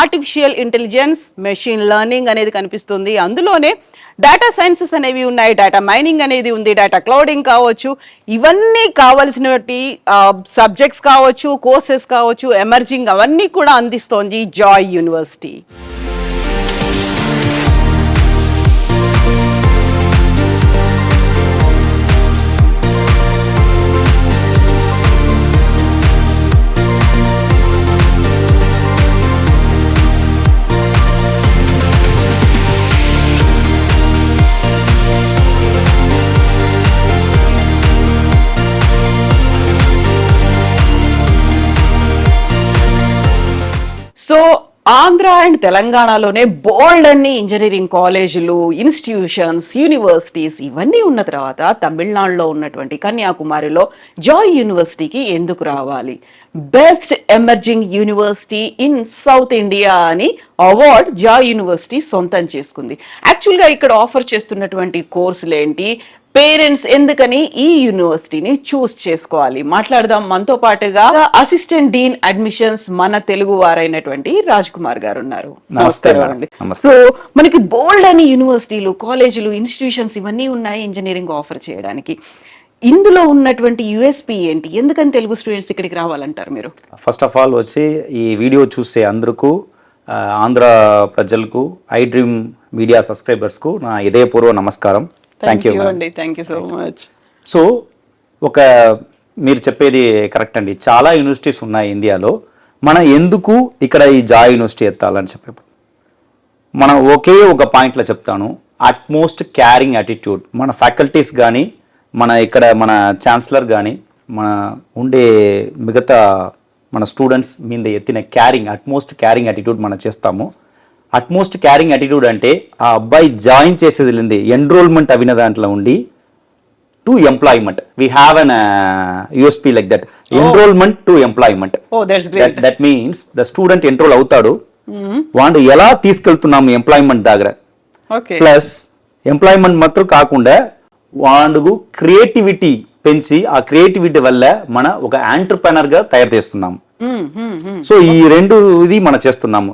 S1: ఆర్టిఫిషియల్ ఇంటెలిజెన్స్, మెషిన్ లెర్నింగ్ అనేది కనిపిస్తుంది. అందులోనే డేటా సైన్సెస్ అనేవి ఉన్నాయి, డేటా మైనింగ్ అనేది ఉంది, డేటా క్లౌడింగ్ కావచ్చు. ఇవన్నీ కావలసినటువంటి సబ్జెక్ట్స్ కావచ్చు, కోర్సెస్ కావచ్చు, ఎమర్జింగ్ అవన్నీ కూడా అందిస్తోంది Joy University. So Andhra and తెలంగాణలోనే బోల్డ్ అన్ని ఇంజనీరింగ్ కాలేజీలు, ఇన్స్టిట్యూషన్స్, యూనివర్సిటీస్ ఇవన్నీ ఉన్న తర్వాత తమిళనాడులో ఉన్నటువంటి కన్యాకుమారిలో జాయ్ యూనివర్సిటీకి ఎందుకు రావాలి? Best emerging university in south India అని అవార్డ్ జాయ్ యూనివర్సిటీ సొంతం చేసుకుంది. యాక్చువల్గా ఇక్కడ ఆఫర్ చేస్తున్నటువంటి కోర్సులు ఏంటి, పేరెంట్స్ ఎందుకని ఈ యూనివర్సిటీని చూస్ చేసుకోవాలి? మాట్లాడదాం. మనతో పాటుగా అసిస్టెంట్ డీన్ అడ్మిషన్స్ మన తెలుగు వారైనటువంటి రాజ్ కుమార్ గారు ఉన్నారు. నమస్కారం అండి. సో మనకి బోల్డ్ అని యూనివర్సిటీలు, కాలేజీలు, ఇన్స్టిట్యూషన్స్ ఇవన్నీ ఉన్నాయి ఇంజనీరింగ్ ఆఫర్ చేయడానికి. ఇందులో ఉన్నటువంటి USP ఏంటి? ఎందుకని తెలుగు స్టూడెంట్స్ ఇక్కడికి రావాలంటారు మీరు?
S5: ఫస్ట్ ఆఫ్ ఆల్ వచ్చి ఈ వీడియో చూసే అందరికీ, ఆంధ్ర ప్రజలకు, ఐ డ్రీమ్ మీడియా సబ్స్క్రైబర్స్కు నా ఇదయపూర్వ నమస్కారం. థ్యాంక్ యూ
S1: అండి. Thank you so much.
S5: So ఒక మీరు చెప్పేది కరెక్ట్ అండి. చాలా యూనివర్సిటీస్ ఉన్నాయి ఇండియాలో. మనం ఎందుకు ఇక్కడ ఈ జాయ్ యూనివర్సిటీ ఎత్తాలని చెప్పేప్పుడు మనం ఒకే ఒక పాయింట్లో చెప్తాను. అట్మోస్ట్ క్యారింగ్ యాటిట్యూడ్ మన ఫ్యాకల్టీస్ కానీ, మన ఇక్కడ మన ఛాన్సలర్ కానీ, మన ఉండే మిగతా మన స్టూడెంట్స్ మీద ఎత్తిన అట్మోస్ట్ క్యారింగ్ యాటిట్యూడ్ మనం చేస్తాము. అట్మోస్ట్ క్యారింగ్ యాటిట్యూడ్ అంటే ఆ అబ్బాయి జాయిన్ చేసేది లేని ఎన్రోల్మెంట్ అవిన దాంట్లో ఉండి to employment. We have an USP like that, enrolment to employment. That means the student enrol అవుతాడు, వాడు ఎలా తీసుకెళ్తున్నాము ఎంప్లాయ్మెంట్ దగ్గర, ప్లస్ ఎంప్లాయ్మెంట్ మాత్రం కాకుండా వాడుకు క్రియేటివిటీ పెంచి ఆ క్రియేటివిటీ వల్ల మన ఒక ఎంటర్‌ప్రెన్యూర్ గా తయారు చేస్తున్నాము. సో ఈ రెండు ఇది మనం చేస్తున్నాము.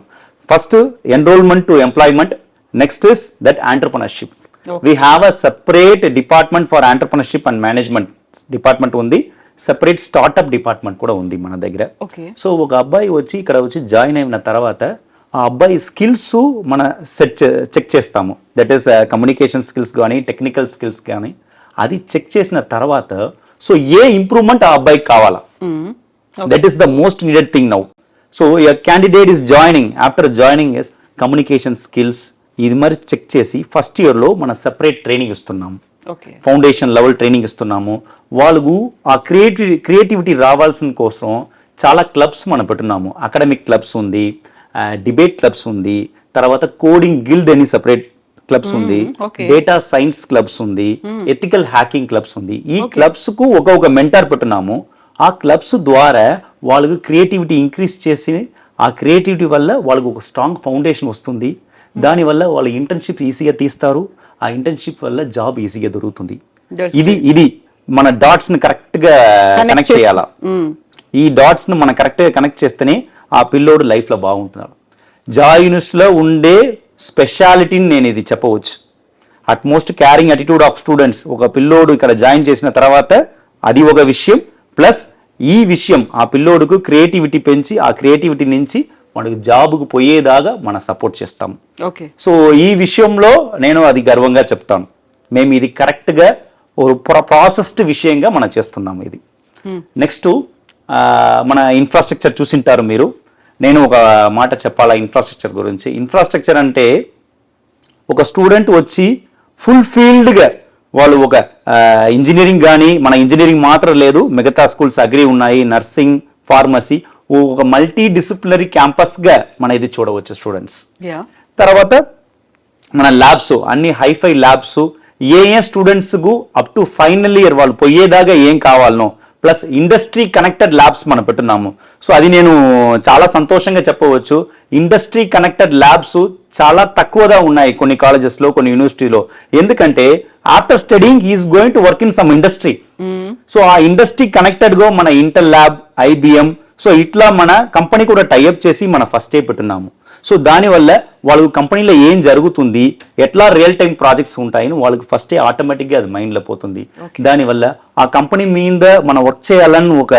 S5: First enrolment to employment, next is that entrepreneurship. We have a separate department for entrepreneurship and management department ఉంది, సెపరేట్ స్టార్ట్అప్ డిపార్ట్మెంట్ కూడా ఉంది మన దగ్గర. సో ఒక అబ్బాయి వచ్చి ఇక్కడ వచ్చి జాయిన్ అయిన తర్వాత ఆ అబ్బాయి స్కిల్స్ మన చెక్ చేస్తాము. దట్ ఈస్ కమ్యూనికేషన్ స్కిల్స్ కానీ, టెక్నికల్ స్కిల్స్ కానీ, అది చెక్ చేసిన తర్వాత సో ఏ ఇంప్రూవ్మెంట్ ఆ అబ్బాయికి కావాలా, that is the most needed thing now. So a candidate is joining, after joining is communication skills ఇది మరి చెక్ చేసి ఫస్ట్ ఇయర్లో మన సెపరేట్ ట్రైనింగ్ ఇస్తున్నాము, ఫౌండేషన్ లెవెల్ ట్రైనింగ్ ఇస్తున్నాము. వాళ్ళకు ఆ క్రియేటివిటీ రావాల్సిన కోసం చాలా క్లబ్స్ మనం పెట్టున్నాము. అకాడమిక్ క్లబ్స్ ఉంది, డిబేట్ క్లబ్స్ ఉంది, తర్వాత కోడింగ్ గిల్డ్ అని సెపరేట్ క్లబ్స్ ఉంది, డేటా సైన్స్ క్లబ్స్ ఉంది, ఎథికల్ హ్యాకింగ్ క్లబ్స్ ఉంది. ఈ క్లబ్స్ కు ఒక మెంటర్ పెట్టున్నాము. ఆ క్లబ్స్ ద్వారా వాళ్ళకు క్రియేటివిటీ ఇంక్రీజ్ చేసి ఆ క్రియేటివిటీ వల్ల వాళ్ళకు ఒక స్ట్రాంగ్ ఫౌండేషన్ వస్తుంది. దానివల్ల వాళ్ళు ఇంటర్న్షిప్ ఈజీగా తీస్తారు, ఆ ఇంటర్న్షిప్ వల్ల జాబ్ ఈజీగా దొరుకుతుంది. ఇది మన డాట్స్ని కరెక్ట్గా కనెక్ట్ చేయాలా. ఈ డాట్స్ను మనం కరెక్ట్గా కనెక్ట్ చేస్తేనే ఆ పిల్లోడు లైఫ్లో బాగుంటున్నాడు. జాయ్ యూనివర్సిటీలో ఉండే స్పెషాలిటీని నేను ఇది చెప్పవచ్చు. Utmost carrying attitude of students. ఒక పిల్లోడు ఇక్కడ జాయిన్ చేసిన తర్వాత అది ఒక విషయం, ప్లస్ ఈ విషయం ఆ పిల్లోడుకు క్రియేటివిటీ పెంచి ఆ క్రియేటివిటీ నుంచి మనకు జాబ్కు పోయేదాకా మనం సపోర్ట్ చేస్తాం.
S1: ఓకే.
S5: సో ఈ విషయంలో నేను అది గర్వంగా చెప్తాను. మేము ఇది కరెక్ట్గా ప్రాసెస్డ్ విషయంగా మనం చేస్తున్నాము ఇది. నెక్స్ట్ మన ఇన్ఫ్రాస్ట్రక్చర్ చూసింటారు మీరు. నేను ఒక మాట చెప్పాలా ఇన్ఫ్రాస్ట్రక్చర్ గురించి. ఇన్ఫ్రాస్ట్రక్చర్ అంటే ఒక స్టూడెంట్ వచ్చి ఫుల్ఫిల్డ్గా వాళ్ళు ఒక ఇంజనీరింగ్ కానీ, మన ఇంజనీరింగ్ మాత్రం లేదు, మిగతా స్కూల్స్ అగ్రి ఉన్నాయి, నర్సింగ్, ఫార్మసీ, ఒక మల్టీ డిసిప్లినరీ క్యాంపస్గా మన ఇది చూడవచ్చు స్టూడెంట్స్. తర్వాత మన ల్యాబ్స్ అన్ని హైఫై ల్యాబ్స్, ఏ స్టూడెంట్స్కు అప్ టు ఫైనల్ ఇయర్ వాళ్ళు పోయేదాకా ఏం కావాలనో, ప్లస్ ఇండస్ట్రీ కనెక్టెడ్ ల్యాబ్స్ మనం పెట్టున్నాము. సో అది నేను చాలా సంతోషంగా చెప్పవచ్చు. ఇండస్ట్రీ కనెక్టెడ్ ల్యాబ్స్ చాలా తక్కువగా ఉన్నాయి కొన్ని కాలేజెస్లో, కొన్ని యూనివర్సిటీలో. ఎందుకంటే after studying he is going to work in some industry. So ఆ ఇండస్ట్రీ కనెక్టెడ్గా మన ఇంటర్ ల్యాబ్, ఐబిఎం, సో ఇట్లా మన కంపెనీ కూడా టైఅప్ చేసి మన ఫస్ట్ పెట్టున్నాము. సో దానివల్ల వాళ్ళకు కంపెనీలో ఏం జరుగుతుంది, ఎట్లా రియల్ టైం ప్రాజెక్ట్స్ ఉంటాయని వాళ్ళకి ఫస్టే ఆటోమేటిక్గా అది మైండ్లో పోతుంది. దానివల్ల ఆ కంపెనీ మీద మనం వర్క్ చేయాలని ఒక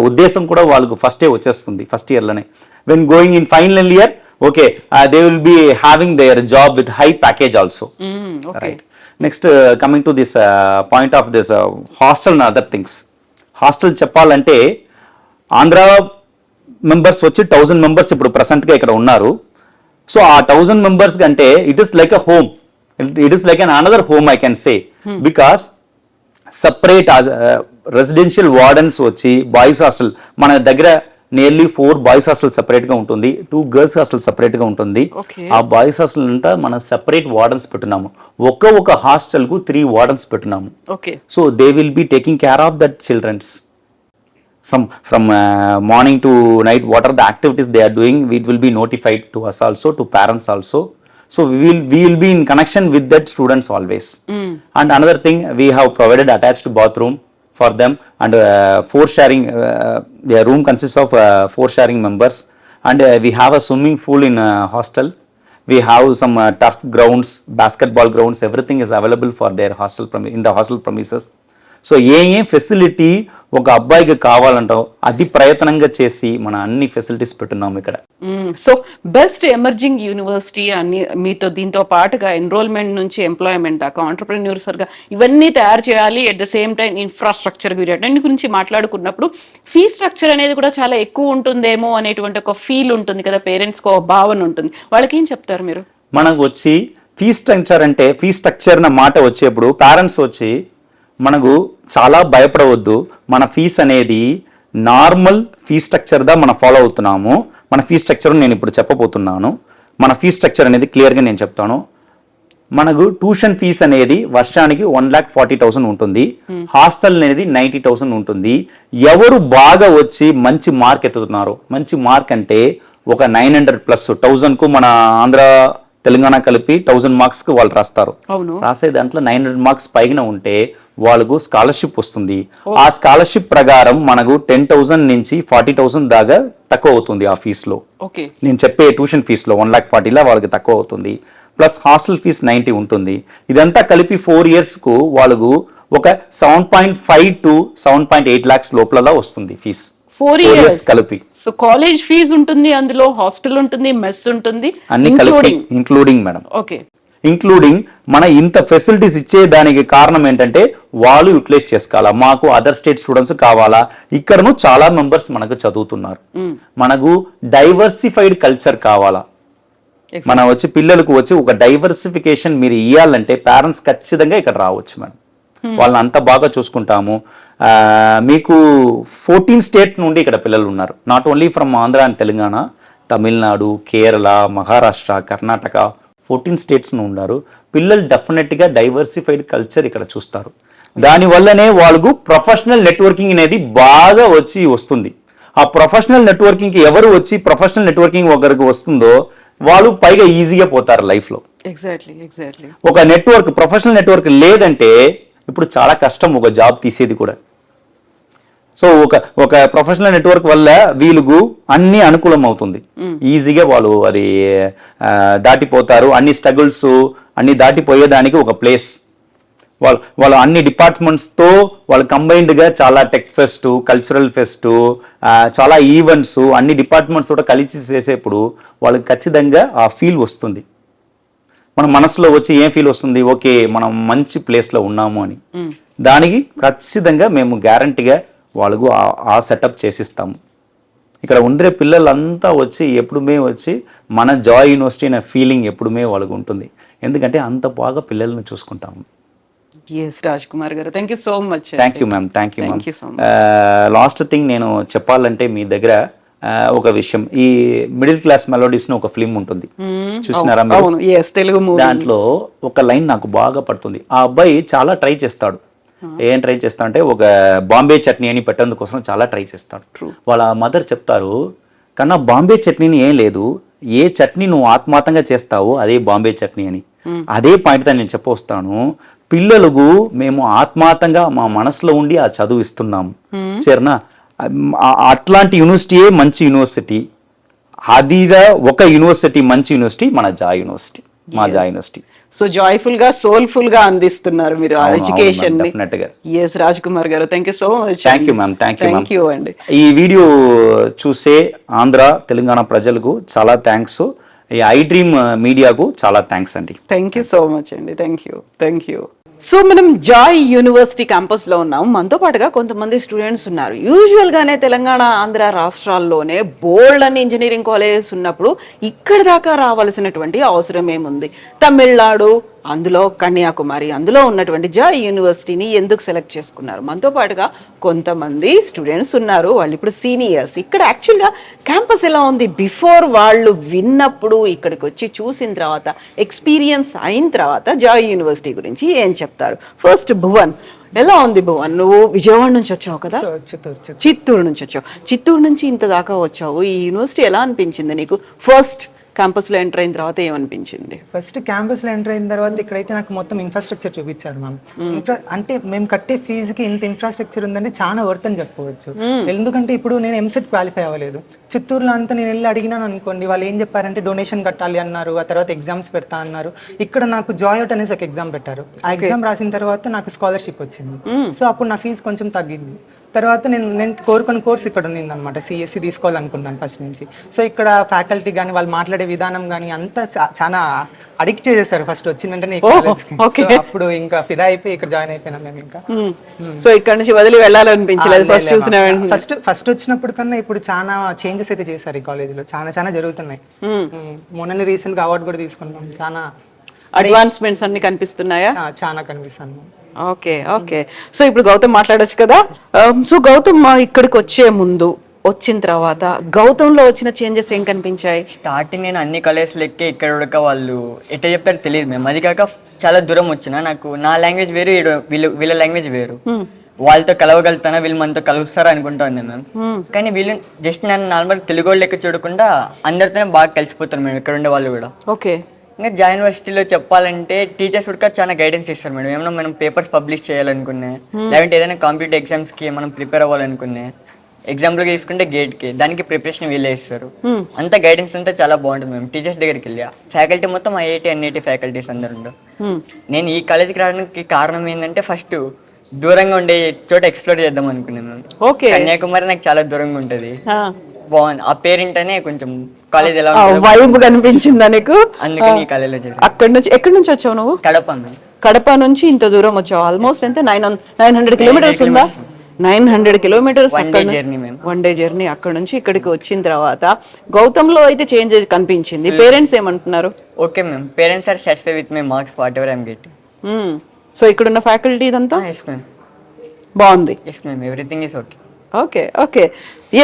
S5: ఉద్దేశం కూడా వాళ్ళకు ఫస్టే వచ్చేస్తుంది ఫస్ట్ ఇయర్లోనే. When going in final year, okay, they will be having their job with high package also. Right. Next coming to this point of this hostel and other things. Hostel చెప్పాలంటే Andhra members వచ్చి 1000 members ఇప్పుడు ప్రెసెంట్గా ఇక్కడ ఉన్నారు. So ఆ 1000 members కంటే it is like a home, it is like an another home I can say. Because separate residential wardens వచ్చి boys hostel మన దగ్గర నియర్లీ 4 బాయ్స్ హాస్టల్ సెపరేట్గా ఉంటుంది, 2 గర్ల్స్ హాస్టల్ సెపరేట్గా ఉంటుంది. ఆ బాయ్స్ హాస్టల్ అంతా మనం సెపరేట్ వార్డెన్స్ పెట్టున్నాము. ఒక హాస్టల్కు 3 వార్డెన్స్ పెట్టున్నాము. So they will be taking care of that childrens from morning to night. What are the activities they are doing, it will be notified to us also, to parents also. So we will be in connection with that students always. And another thing, we have provided attached bathroom for them, and 4 sharing, their room consists of 4 sharing members, and we have a swimming pool in hostel. We have some turf grounds, basketball grounds, everything is available for their hostel in the hostel premises. So A facility ఒక అబ్బాయికి కావాలంటావు అది ప్రయత్నంగా చేసి మన అన్ని facilities పెట్టున్నాము ఇక్కడ.
S1: So best emerging university అని మీతో దీంతో పాటుగా ఎన్రోల్మెంట్ నుంచి ఎంప్లాయ్మెంట్ దాకా ఆంటర్ప్రెన్యూర్స్గా ఇవన్నీ తయారు చేయాలి. At the same time infrastructure వీటన్నిటి గురించి మాట్లాడుకున్నప్పుడు ఫీ స్ట్రక్చర్ అనేది కూడా చాలా ఎక్కువ ఉంటుందేమో అనేటువంటి ఒక ఫీల్ ఉంటుంది కదా, పేరెంట్స్కి ఒక భావన ఉంటుంది. వాళ్ళకి ఏం చెప్తారు మీరు?
S5: మనకు వచ్చి ఫీ స్ట్రక్చర్ అంటే, ఫీ స్ట్రక్చర్ అన్న మాట వచ్చేప్పుడు పేరెంట్స్ వచ్చి మనకు చాలా భయపడవద్దు. మన ఫీస్ అనేది నార్మల్ ఫీ స్ట్రక్చర్దా మనం ఫాలో అవుతున్నాము. మన ఫీ స్ట్రక్చర్ నేను ఇప్పుడు చెప్పబోతున్నాను. మన ఫీ స్ట్రక్చర్ అనేది క్లియర్గా నేను చెప్తాను. మనకు ట్యూషన్ ఫీస్ అనేది వర్షానికి 1,40,000 ఉంటుంది. హాస్టల్ అనేది 90,000 ఉంటుంది. ఎవరు బాగా వచ్చి మంచి మార్క్ ఎత్తుతున్నారు, మంచి మార్క్ అంటే ఒక 900+ 1000కు మన ఆంధ్ర తెలంగాణ కలిపి 1000 మార్క్స్కి వాళ్ళు రాస్తారు. రాసే దాంట్లో 900 మార్క్స్ పైన ఉంటే వాళ్ళకు స్కాలర్షిప్ వస్తుంది. ఆ స్కాలర్షిప్ ప్రకారం మనకు 10,000 నుంచి 40,000 దాకా తక్కువ అవుతుంది ఆ ఫీజులో. నేను చెప్పే ట్యూషన్ ఫీజులో 1,40,000 వాళ్ళకి తక్కువ అవుతుంది. ప్లస్ హాస్టల్ ఫీజు 90 ఉంటుంది. ఇదంతా కలిపి 4 yearsకు వాళ్ళకు ఒక 7.5 to 7.8 lakhs లోపల వస్తుంది ఫీజు.
S1: 4 years
S5: కలిపి.
S1: సో కాలేజ్ ఫీజు ఉంటుంది, అందులో హాస్టల్ ఉంటుంది, మెస్ ఉంటుంది,
S5: అన్ని కలిపి ఇంక్లూడింగ్ మేడం.
S1: ఓకే,
S5: ఇంక్లూడింగ్ మన ఇంత ఫెసిలిటీస్ ఇచ్చే దానికి కారణం ఏంటంటే వాళ్ళు యూటిలైజ్ చేసుకోవాలా. మాకు అదర్ స్టేట్ స్టూడెంట్స్ కావాలా, ఇక్కడను చాలా మెంబర్స్ మనకు చదువుతున్నారు. మనకు డైవర్సిఫైడ్ కల్చర్ కావాలా. మన వచ్చి పిల్లలకు వచ్చి ఒక డైవర్సిఫికేషన్ మీరు ఇవ్వాలంటే పేరెంట్స్ ఖచ్చితంగా ఇక్కడ రావచ్చు మేడం. వాళ్ళని అంత బాగా చూసుకుంటాము. మీకు 14 స్టేట్ నుండి ఇక్కడ పిల్లలు ఉన్నారు. Not only from Andhra and Telangana, Tamil Nadu, Kerala, Maharashtra, Karnataka, 14 states ఉన్నారు. పిల్లలు డెఫినెట్గా డైవర్సిఫైడ్ కల్చర్ ఇక్కడ చూస్తారు. దానివల్లనే వాళ్ళకు ప్రొఫెషనల్ నెట్వర్కింగ్ అనేది బాగా వచ్చి వస్తుంది. ఆ ప్రొఫెషనల్ నెట్వర్కింగ్కి ఎవరు వచ్చి ప్రొఫెషనల్ నెట్వర్కింగ్ ఒకరికి వస్తుందో వాళ్ళు పైగా ఈజీగా పోతారు లైఫ్లో.
S1: ఎగ్జాక్ట్లీ.
S5: ఒక నెట్వర్క్, ప్రొఫెషనల్ నెట్వర్క్ లేదంటే ఇప్పుడు చాలా కష్టం ఒక జాబ్ తీసేది కూడా. సో ఒక ప్రొఫెషనల్ నెట్వర్క్ వల్ల వీళ్ళకు అన్ని అనుకూలం అవుతుంది, ఈజీగా వాళ్ళు అది దాటిపోతారు. అన్ని స్ట్రగుల్స్ అన్ని దాటిపోయేదానికి ఒక ప్లేస్. వాళ్ళు అన్ని డిపార్ట్మెంట్స్తో వాళ్ళు కంబైన్డ్గా చాలా టెక్ ఫెస్ట్, కల్చరల్ ఫెస్ట్, చాలా ఈవెంట్స్ అన్ని డిపార్ట్మెంట్స్ కూడా కలిసి చేసేప్పుడు వాళ్ళకి ఖచ్చితంగా ఆ ఫీల్ వస్తుంది. మన మనసులో వచ్చి ఏం ఫీల్ వస్తుంది, ఓకే మనం మంచి ప్లేస్లో ఉన్నాము అని. దానికి ఖచ్చితంగా మేము గ్యారంటీగా వాళ్ళకు ఆ సెటప్ చేసిస్తాము. ఇక్కడ ఉండే పిల్లలంతా వచ్చి ఎప్పుడుమే వచ్చి మన జాయ్ యూనివర్సిటీ అనే ఫీలింగ్ ఎప్పుడుమే వాళ్ళకు ఉంటుంది, ఎందుకంటే అంత బాగా పిల్లల్ని చూసుకుంటాము.
S1: ఎస్ రాజ్ కుమార్ గారు, thank you so much.
S5: Thank you ma'am, thank you ma'am. Last thing నేను చెప్పాలంటే మీ దగ్గర ఒక విషయం, ఈ మిడిల్ క్లాస్ మెలోడీస్ ఒక ఫిల్మ్ ఉంటుంది, చూసినారా మీరు?
S1: తెలుగు మూవీ.
S5: దాంట్లో ఒక లైన్ నాకు బాగా పడుతుంది. ఆ అబ్బాయి చాలా ట్రై చేస్తాడు. ఏం ట్రై చేస్తా అంటే ఒక బాంబే చట్నీ అని పెట్టేందుకోసం చాలా ట్రై చేస్తాడు. వాళ్ళ మదర్ చెప్తారు, కన్నా బాంబే చట్నీని ఏం లేదు, ఏ చట్నీ నువ్వు ఆత్మార్థంగా చేస్తావో అదే బాంబే చట్నీ అని. అదే పాయింట్తో నేను చెప్పొస్తాను, పిల్లలకు మేము ఆత్మార్థంగా మా మనసులో ఉండి ఆ చదువు ఇస్తున్నాము సరేనా. అట్లాంటి యూనివర్సిటీయే మంచి యూనివర్సిటీ. అదిగా ఒక యూనివర్సిటీ మంచి యూనివర్సిటీ మన జాయ్ యూనివర్సిటీ, మా జాయ్ యూనివర్సిటీ.
S1: సో జాయ్ఫుల్ గా సోల్ఫుల్ గా అందిస్తున్నారు మీరు ఎడ్యుకేషన్. ఎస్ రాజ్ కుమార్ గారు, thank you so much.
S5: Thank you ma'am, thank you
S1: అండి.
S5: ఈ వీడియో చూసే ఆంధ్ర తెలంగాణ ప్రజలకు చాలా థ్యాంక్స్, ఈ ఐ డ్రీమ్ మీడియాకు చాలా థ్యాంక్స్ అండి.
S1: థ్యాంక్ యూ సో మచ్ అండి. Thank you. సో మనం జాయ్ యూనివర్సిటీ క్యాంపస్ లో ఉన్నాం. మనతో పాటుగా కొంతమంది స్టూడెంట్స్ ఉన్నారు. యూజువల్ గానే తెలంగాణ ఆంధ్ర రాష్ట్రాల్లోనే బోల్డ్ అని ఇంజనీరింగ్ కాలేజెస్ ఉన్నప్పుడు ఇక్కడ దాకా రావాల్సినటువంటి అవసరం ఏముంది? తమిళనాడు, అందులో కన్యాకుమారి, అందులో ఉన్నటువంటి జాయ్ యూనివర్సిటీని ఎందుకు సెలెక్ట్ చేసుకున్నారు? మనతో పాటుగా కొంతమంది స్టూడెంట్స్ ఉన్నారు, వాళ్ళు ఇప్పుడు సీనియర్స్. ఇక్కడ యాక్చువల్గా క్యాంపస్ ఎలా ఉంది బిఫోర్ వాళ్ళు విన్నప్పుడు, ఇక్కడికి వచ్చి చూసిన తర్వాత, ఎక్స్పీరియన్స్ అయిన తర్వాత జాయ్ యూనివర్సిటీ గురించి ఏం చెప్తారు? ఫస్ట్ భువన్, ఎలా ఉంది భువన్? నువ్వు విజయవాడ నుంచి వచ్చావు కదా? చిత్తూరు నుంచి వచ్చావు. చిత్తూరు నుంచి ఇంత దాకా వచ్చావు. ఈ యూనివర్సిటీ ఎలా అనిపించింది నీకు? ఫస్ట్ క్యాంపస్ లో ఎంటర్ అయిన తర్వాత ఏమనిపించింది?
S7: ఫస్ట్ క్యాంపస్ లో ఎంటర్ అయిన తర్వాత ఇక్కడైతే నాకు మొత్తం ఇన్ఫ్రాస్ట్రక్చర్ చూపించారు మ్యామ్. అంటే మేము కట్టే ఫీజుకి ఇంత ఇన్ఫ్రాస్ట్రక్చర్ ఉందంటే చాలా వర్త్ అని చెప్పుకోవచ్చు. ఎందుకంటే ఇప్పుడు నేను ఎంసెట్ క్వాలిఫై అవ్వలేదు. చిత్తూరులో అంతా నేను వెళ్ళి అడిగినాను అనుకోండి, వాళ్ళు ఏం చెప్పారంటే డొనేషన్ కట్టాలి అన్నారు, ఆ తర్వాత ఎగ్జామ్స్ పెడతా అన్నారు. ఇక్కడ నాకు జాయ్అవుట్ అనేసి ఒక ఎగ్జామ్ పెట్టారు. ఆ ఎగ్జామ్ రాసిన తర్వాత నాకు స్కాలర్షిప్ వచ్చింది. సో అప్పుడు నా ఫీజు కొంచెం తగ్గింది. తర్వాత నేను కోరుకున్న కోర్స్ ఇక్కడ ఉంది అనమాట, సిఎస్సి తీసుకోవాలనుకున్నాను ఫస్ట్ నుంచి. సో ఇక్కడ ఫ్యాకల్టీ కానీ వాళ్ళు మాట్లాడే విధానం కానీ అంతా చాలా అడిక్ట్ చేసేసారు ఫస్ట్ వచ్చిన వెంటనే. అప్పుడు ఇంకా ఫిదా అయిపోయి ఇక్కడ జాయిన్ అయిపోయినాం మేము. ఇంకా
S1: సో ఇక్కడ నుంచి వదిలి వెళ్ళాలనిపించలేదు
S7: ఫస్ట్ వచ్చినప్పుడు కన్నా ఇప్పుడు చాలా చేంజెస్ అయితే చేశారు ఈ కాలేజీలో, చాలా జరుగుతున్నాయి. మొన్న రీసెంట్ గా అవార్డు కూడా తీసుకున్నాం. చాలా
S1: అడ్వాన్స్మెంట్స్ అన్ని కనిపిస్తున్నాయా?
S7: చాలా కనిపిస్తాను.
S1: ఓకే. సో ఇప్పుడు గౌతమ్ మాట్లాడొచ్చు కదా? సో గౌతమ్ ఇక్కడికి వచ్చే ముందు, వచ్చిన తర్వాత గౌతంలో వచ్చిన చేంజెస్ ఏం కనిపించాయి?
S8: స్టార్టింగ్ నేను అన్ని కాలేజెస్ లెక్కే ఇక్కడ ఉడక వాళ్ళు ఎట్లా చెప్తారో తెలియదు మేము. అది కాక చాలా దూరం వచ్చిన, నాకు నా లాంగ్వేజ్ వేరు, వీళ్ళ లాంగ్వేజ్ వేరు. వాళ్ళతో కలవగలుగుతానా, వీళ్ళు మనతో కలుస్తారా అనుకుంటా ఉన్నాను మేము. కానీ వీళ్ళు జస్ట్ నన్ను నార్మల్ తెలుగు వాళ్ళు లెక్క చూడకుండా అందరితోనే బాగా కలిసిపోతారు మేము ఇక్కడ ఉండే వాళ్ళు కూడా.
S1: ఓకే.
S8: ఇంకా జాయ్ యూనివర్సిటీలో చెప్పాలంటే టీచర్స్ కూడా చాలా గైడెన్స్ ఇస్తారు మేడం. ఏమన్నా మనం పేపర్స్ పబ్లిష్ చేయాలనుకున్నా, లేదంటే ఏదైనా కాంపిటేటివ్ ఎగ్జామ్స్కి మనం ప్రిపేర్ అవ్వాలనుకున్నా, ఎగ్జాంపుల్గా తీసుకుంటే గేట్కి, దానికి ప్రిపరేషన్ వీళ్ళే ఇస్తారు. అంత గైడెన్స్ అంతా చాలా బాగుంటుంది మేము టీచర్స్ దగ్గరికి వెళ్ళి. ఫ్యాకల్టీ మొత్తం ఐఐటి ఎన్ఐటి ఫ్యాకల్టీస్ అందరు. నేను ఈ కాలేజీకి రావడానికి కారణం ఏంటంటే ఫస్ట్ దూరంగా ఉండే చోట ఎక్స్ప్లోర్ చేద్దాం అనుకున్నాను మేము. కన్యాకుమారి నాకు చాలా దూరంగా ఉంటుంది, బాగుంది. ఆ పేరింటనే కొంచెం కాలేజ్ ఎలా
S1: వైబ్ కనిపించిందా నీకు?
S8: అందుకని ఈ కాలేజీలో చేశాను.
S1: అక్కడ నుంచి ఎక్కడి నుంచి వచ్చావు నువ్వు? కడప నుంచి ఇంత దూరం వచ్చావు. ఆల్మోస్ట్ ఎంత 900 కిలోమీటర్స్ ఉందా? 900 కిలోమీటర్స్. One day journey. అక్కడ నుంచి ఇక్కడికి వచ్చిన తర్వాత గౌతంలో అయితే చేంజ్ కనిపించింది. పేరెంట్స్ ఏమంటున్నారు?
S8: Okay ma'am, parents are satisfy with my marks whatever I'm getting.
S1: So ఇక్కడ ఉన్న ఫ్యాకల్టీ ఇదంతా
S8: ఎస్ మ్యామ్,
S1: బాగుంది.
S8: Yes ma'am, everything is
S1: okay.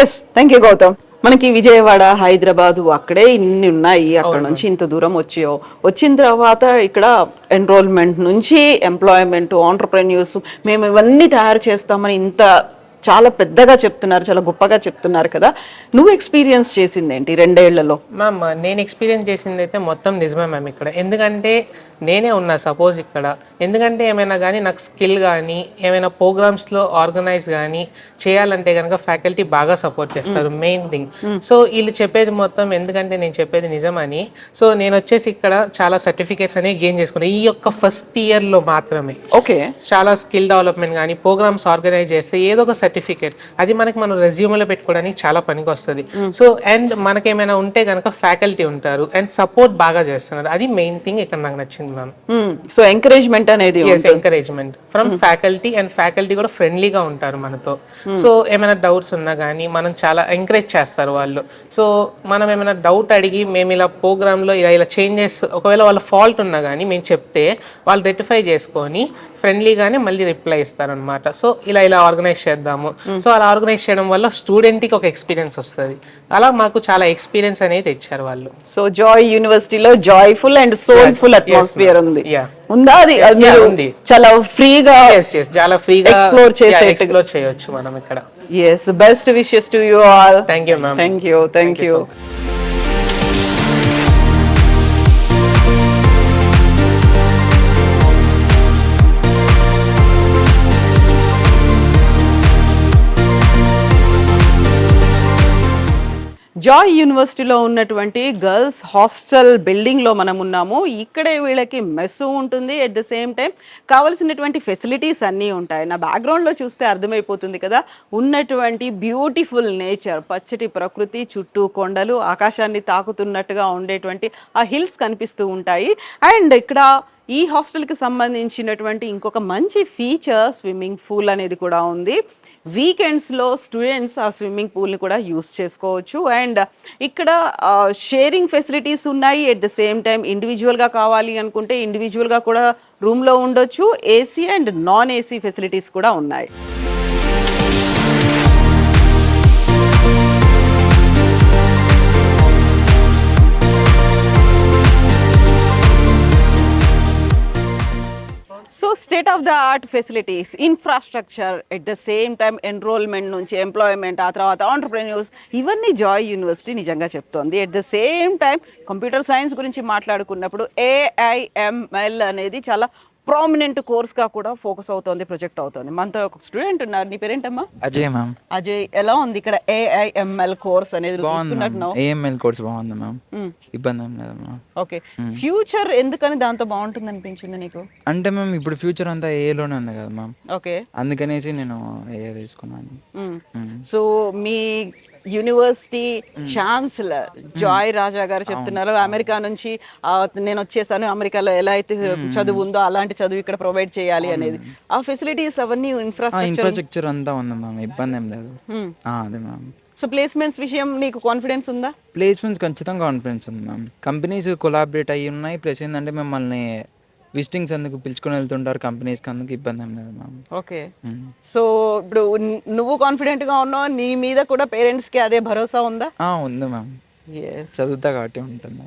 S1: Yes, thank you Gautam. మనకి విజయవాడ, హైదరాబాద్ అక్కడే ఇన్ని ఉన్నాయి, అక్కడ నుంచి ఇంత దూరం వచ్చావు. వచ్చిన తర్వాత ఇక్కడ ఎన్రోల్మెంట్ నుంచి ఎంప్లాయ్మెంట్, ఆంటర్ప్రెన్యూర్స్, మేము ఇవన్నీ తయారు చేస్తామని ఇంత చాలా పెద్దగా చెప్తున్నారు, చాలా గొప్పగా చెప్తున్నారు కదా. నువ్వు ఎక్స్పీరియన్స్ చేసింది ఏంటి 2 ఏళ్లలో?
S9: మ్యామ్ నేను ఎక్స్పీరియన్స్ చేసింది అయితే మొత్తం నిజమే మ్యామ్ ఇక్కడ. ఎందుకంటే నేనే ఉన్నా సపోజ్ ఇక్కడ, ఎందుకంటే ఏమైనా కానీ నాకు స్కిల్ కానీ ఏమైనా ప్రోగ్రామ్స్లో ఆర్గనైజ్ కానీ చేయాలంటే కనుక ఫ్యాకల్టీ బాగా సపోర్ట్ చేస్తారు, మెయిన్ థింగ్. సో వీళ్ళు చెప్పేది మొత్తం, ఎందుకంటే నేను చెప్పేది నిజమని, సో నేను వచ్చేసి ఇక్కడ చాలా సర్టిఫికేట్స్ అనేవి గెయిన్ చేసుకున్నాను ఈ యొక్క ఫస్ట్ ఇయర్లో మాత్రమే.
S1: ఓకే,
S9: చాలా స్కిల్ డెవలప్మెంట్ కానీ ప్రోగ్రామ్స్ ఆర్గనైజ్ చేస్తే ఏదో ఒక సర్టిఫికేట్ అది మనకి మనం రెజ్యూమ్లో పెట్టుకోవడానికి చాలా పనికి వస్తుంది. సో అండ్ మనకేమైనా ఉంటే కనుక ఫ్యాకల్టీ ఉంటారు అండ్ సపోర్ట్ బాగా చేస్తున్నారు, అది మెయిన్ థింగ్ ఇక్కడ నాకు నచ్చింది మ్యామ్.
S1: సో ఎంకరేజ్మెంట్ అనేది
S9: encouragement from faculty, and faculty కూడా ఫ్రెండ్లీగా ఉంటారు మనతో. సో ఏమైనా డౌట్స్ ఉన్నా కానీ మనం చాలా ఎంకరేజ్ చేస్తారు వాళ్ళు. సో మనం ఏమైనా డౌట్ అడిగి మేము ఇలా ప్రోగ్రాంలో ఇలా చేంజెస్, ఒకవేళ వాళ్ళ ఫాల్ట్ ఉన్నా కానీ మేము చెప్తే వాళ్ళు రెక్టిఫై చేసుకొని ఫ్రెండ్లీగానే మళ్ళీ రిప్లై ఇస్తారనమాట. సో ఇలా ఆర్గనైజ్ చేద్దాము. సో అలా ఆర్గనైజ్ చేయడం వల్ల స్టూడెంట్కి ఒక ఎక్స్పీరియన్స్ వస్తుంది. అలా మాకు చాలా ఎక్స్పీరియన్స్ అనేది తెచ్చారు వాళ్ళు.
S1: సో జాయ్ యూనివర్సిటీలో జాయ్ఫుల్ అండ్ సోల్ఫుల్ అట్మాస్ఫియర్ ఉంది, ఉందా? అది
S9: ఉంది,
S1: చాలా ఫ్రీగా
S9: చాలా ఫ్రీగా
S1: ఎక్స్ప్లోర్
S9: చేయొచ్చు మనం ఇక్కడ.
S1: yes, best wishes to you all.
S9: Thank you ma'am.
S1: Thank you
S9: So much.
S1: Joy యూనివర్సిటీలో ఉన్నటువంటి గర్ల్స్ హాస్టల్ బిల్డింగ్లో మనం ఉన్నాము. ఇక్కడే వీళ్ళకి మెస్సు ఉంటుంది, ఎట్ ద సేమ్ టైం కావాల్సినటువంటి ఫెసిలిటీస్ అన్నీ ఉంటాయి. నా బ్యాక్గ్రౌండ్లో చూస్తే అర్థమైపోతుంది కదా, ఉన్నటువంటి బ్యూటిఫుల్ నేచర్, పచ్చటి ప్రకృతి, చుట్టూ కొండలు, ఆకాశాన్ని తాకుతున్నట్టుగా ఉండేటువంటి ఆ హిల్స్ కనిపిస్తూ ఉంటాయి. అండ్ ఇక్కడ ఈ హాస్టల్కి సంబంధించినటువంటి ఇంకొక మంచి ఫీచర్ స్విమ్మింగ్ పూల్ అనేది కూడా ఉంది. వీకెండ్స్లో స్టూడెంట్స్ ఆ స్విమ్మింగ్ పూల్ని కూడా యూస్ చేసుకోవచ్చు. అండ్ ఇక్కడ షేరింగ్ ఫెసిలిటీస్ ఉన్నాయి, ఎట్ ద సేమ్ టైం ఇండివిజువల్గా కావాలి అనుకుంటే ఇండివిజువల్గా కూడా రూమ్లో ఉండొచ్చు. AC and non AC facilities కూడా ఉన్నాయి. So state of the art facilities, infrastructure, at the same time enrolment నుంచి ఎంప్లాయ్మెంట్, ఆ తర్వాత ఆంటర్ప్రెన్యూర్స్, ఇవన్నీ జాయ్ యూనివర్సిటీ నిజంగా చెప్తోంది. At the same time computer science గురించి మాట్లాడుకున్నప్పుడు AIML అనేది చాలా ప్రామినెంట్ కోర్స్గా కూడా ఫోకస్ అవుతోంది, ప్రొజెక్ట్ అవుతోంది. మనతో ఒక స్టూడెంట్ ఉన్నారు, నీ పేరేంటమ్మా?
S10: అజయ్ మ్యామ్.
S1: అజయ్, ఎలా ఉంది ఇక్కడ AIML కోర్స్ అనేది?
S10: AML కోర్స్ బాగుంది మ్యామ్, ఇబ్బంది ఏం లేదు మ్యామ్.
S1: ఓకే, ఫ్యూచర్ ఎందుకని దాంతో బాగుంటుంది అనిపించింది నీకు?
S10: అంటే మ్యామ్ ఇప్పుడు ఫ్యూచర్ అంతా ఏలోనే ఉంది కదా మ్యామ్,
S1: ఓకే,
S10: అందుకనేసి నేను ఏ తీసుకున్నాను.
S1: సో మీ యూనివర్సిటీ ఛాన్సలర్ జాయ్ రాజా గారు చెప్తున్నారు, అమెరికా నుంచి నేను వచ్చేసాను, అమెరికాలో ఎలా అయితే చదువు ఉందో అలాంటి చదువు ఇక్కడ ప్రొవైడ్ చేయాలి అనేది. ఆ ఫెసిలిటీస్ అవన్నీ
S10: ఇన్ఫ్రాస్ట్రక్చర్ అంతా ఉంది మ్యామ్, ఇబ్బంది ఏం లేదు. అదే మ్యామ్.
S1: సో ప్లేస్మెంట్స్ విషయం నీకు కాన్ఫిడెన్స్ ఉందా?
S10: ప్లేస్మెంట్స్ ఖచ్చితంగా కాన్ఫిడెన్స్ ఉంది మ్యామ్. కంపెనీస్ కొలాబరేట్ అయ్యి ఉన్నాయి, ప్లస్ ఏంటంటే మిమ్మల్ని విజిటింగ్స్ అందుకు పిలుచుకొని వెళ్తుంటారు కంపెనీస్కి, అందుకు ఇబ్బంది ఏం లేదు మ్యామ్.
S1: ఓకే, సో ఇప్పుడు నువ్వు కాన్ఫిడెంట్గా ఉన్నావు, నీ మీద కూడా పేరెంట్స్కి అదే భరోసా ఉందా?
S10: ఉంది మ్యామ్, చదువుతా కాబట్టి ఉంటుంది.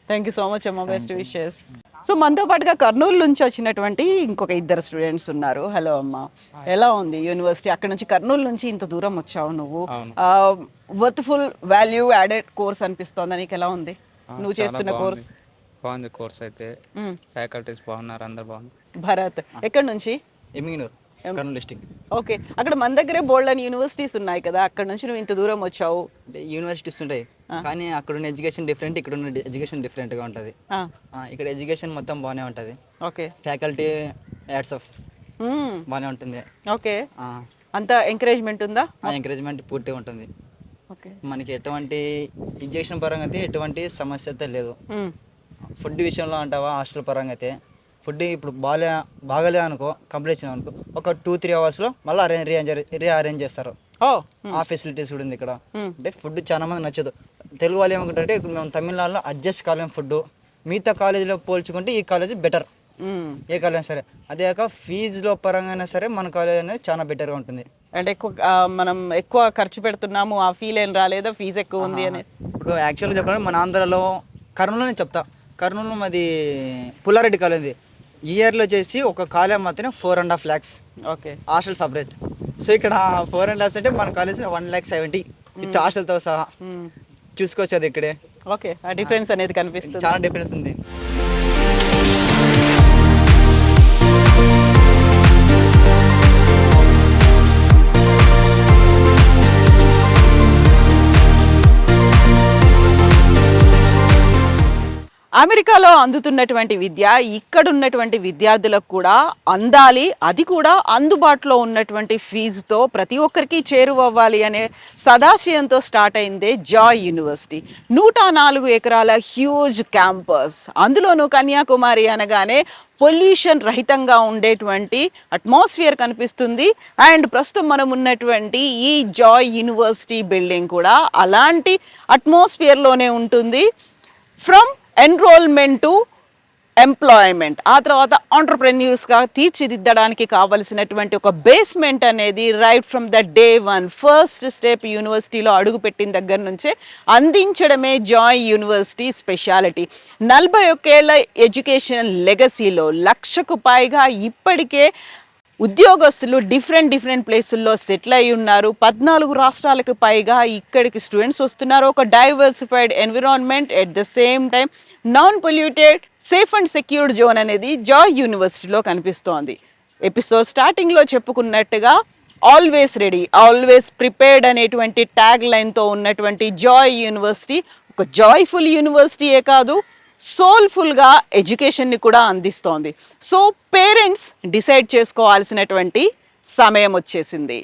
S1: థ్యాంక్ యూ సో మచ్ అమ్మ, బెస్ట్ విషెస్. సో మనతో పాటుగా కర్నూలు నుంచి వచ్చినటువంటి ఇంకొక 2 స్టూడెంట్స్ ఉన్నారు. హలో అమ్మ, ఎలా ఉంది యూనివర్సిటీ? అక్కడ నుంచి కర్నూలు నుంచి ఇంత దూరం వచ్చావు నువ్వు, వర్త్ఫుల్ వాల్యూ యాడెడ్ కోర్స్ అనిపిస్తోందా నీకు? ఎలా ఉంది నువ్వు చేస్తున్న కోర్స్?
S2: బాగుంది కోర్స్ అయితే, ఫ్యాకల్టీస్ బాగున్నారు, అందరు బాగున్నారు.
S1: భరత్, ఎక్కడి నుంచి?
S6: ఎమ్మిగనూరు, కర్నూలు డిస్ట్రిక్ట్.
S1: ఓకే, అక్కడ మన దగ్గరే బోల్డ్ అని యూనివర్సిటీస్ ఉన్నాయి కదా, అక్కడ నుంచి నువ్వు ఇంత దూరం వచ్చావు.
S6: యూనివర్సిటీస్ ఉంటాయి కానీ అక్కడ ఉన్న ఎడ్యుకేషన్ డిఫరెంట్, ఇక్కడ ఉన్న ఎడ్యుకేషన్ డిఫరెంట్గా ఉంటుంది. ఇక్కడ ఎడ్యుకేషన్ మొత్తం బాగానే ఉంటుంది. ఓకే, ఫ్యాకల్టీ యాడ్స్ ఆఫ్ బాగానే ఉంటుంది.
S1: ఓకే, అంత ఎంకరేజ్మెంట్ ఉందా?
S6: ఎంకరేజ్మెంట్ పూర్తిగా ఉంటుంది. ఓకే, మనకి ఎటువంటి ఎడ్యుకేషన్ పరంగా అయితే ఎటువంటి సమస్య అయితే లేదు. ఫుడ్ విషయంలో అంటావా, హాస్టల్ పరంగా అయితే ఫుడ్ ఇప్పుడు బాగాలే అనుకో, కంప్లీట్ చేసాం అనుకో, ఒక 2-3 అవర్స్లో మళ్ళీ రీఅరేంజ్ చేస్తారు. ఆ ఫెసిలిటీస్ కూడా ఉంది ఇక్కడ. అంటే ఫుడ్ చాలా మంది నచ్చదు. తెలుగు వాళ్ళు ఏమనుకుంటారంటే ఇప్పుడు మేము తమిళనాడులో అడ్జస్ట్ కాలేం ఫుడ్, మిగతా కాలేజీలో పోల్చుకుంటే ఈ కాలేజ్ బెటర్, ఏ కాలేజ్ అయినా సరే. అదే కాక ఫీజులో పరంగా అయినా సరే మన కాలేజ్ అనేది చాలా బెటర్గా ఉంటుంది.
S1: అంటే మనం ఎక్కువ ఖర్చు పెడుతున్నాము, ఆ ఫీల్ ఏం రాలేదా ఫీజు ఎక్కువ ఉంది అని?
S6: ఇప్పుడు యాక్చువల్గా చెప్పాలంటే మన ఆంధ్రాలో కర్నూలులో చెప్తా, కర్నూలులో మాది పుల్లారెడ్డి కాలేజ్, ఇయర్లో చేసి ఒక కాలేజ్ మాత్రమే 4.5 lakhs. Okay, hostel separate. So ఇక్కడ 4.5 అంటే మన కాలేజ్లో 1,70,000 విత్ హాస్టల్తో సహా చూసుకోవచ్చు అది ఇక్కడే.
S1: ఓకే, ఆ డిఫరెన్స్ అనేది కనిపిస్తుంది.
S6: చాలా డిఫరెన్స్ ఉంది.
S1: అమెరికాలో అందుతున్నటువంటి విద్య ఇక్కడ ఉన్నటువంటి విద్యార్థులకు కూడా అందాలి, అది కూడా అందుబాటులో ఉన్నటువంటి ఫీజుతో ప్రతి ఒక్కరికి చేరువవ్వాలి అనే సదాశయంతో స్టార్ట్ అయిందే జాయ్ యూనివర్సిటీ. 104 ఎకరాల హ్యూజ్ క్యాంపస్, అందులోనూ కన్యాకుమారి అనగానే పొల్యూషన్ రహితంగా ఉండేటువంటి అట్మాస్ఫియర్ కనిపిస్తుంది. అండ్ ప్రస్తుతం మనం ఉన్నటువంటి ఈ జాయ్ యూనివర్సిటీ బిల్డింగ్ కూడా అలాంటి అట్మాస్ఫియర్లోనే ఉంటుంది. ఫ్రమ్ ఎన్రోల్మెంట్ టు ఎంప్లాయ్మెంట్, ఆ తర్వాత ఆంటర్ప్రెన్యూర్స్గా తీర్చిదిద్దడానికి కావలసినటువంటి ఒక బేస్మెంట్ అనేది right from the day 1 first step యూనివర్సిటీలో అడుగుపెట్టిన దగ్గర నుంచే అందించడమే జాయ్ యూనివర్సిటీ స్పెషాలిటీ. 41 ఏళ్ల ఎడ్యుకేషన్ లెగసీలో 1,00,000కు పైగా ఇప్పటికే ఉద్యోగస్తులు డిఫరెంట్ ప్లేసుల్లో సెటిల్ అయి ఉన్నారు. 14 రాష్ట్రాలకు పైగా ఇక్కడికి స్టూడెంట్స్ వస్తున్నారు. ఒక diversified environment, at the same time non polluted, safe and secured zone అనేది జాయ్ యూనివర్సిటీలో కనిపిస్తోంది. ఎపిసోడ్ స్టార్టింగ్లో చెప్పుకున్నట్టుగా ఆల్వేస్ రెడీ, ఆల్వేస్ ప్రిపేర్డ్ అనేటువంటి ట్యాగ్ లైన్తో ఉన్నటువంటి జాయ్ యూనివర్సిటీ ఒక జాయ్ఫుల్ యూనివర్సిటీయే కాదు, సోల్ఫుల్గా ఎడ్యుకేషన్ని కూడా అందిస్తోంది. సో పేరెంట్స్ డిసైడ్ చేసుకోవాల్సినటువంటి సమయం వచ్చేసింది.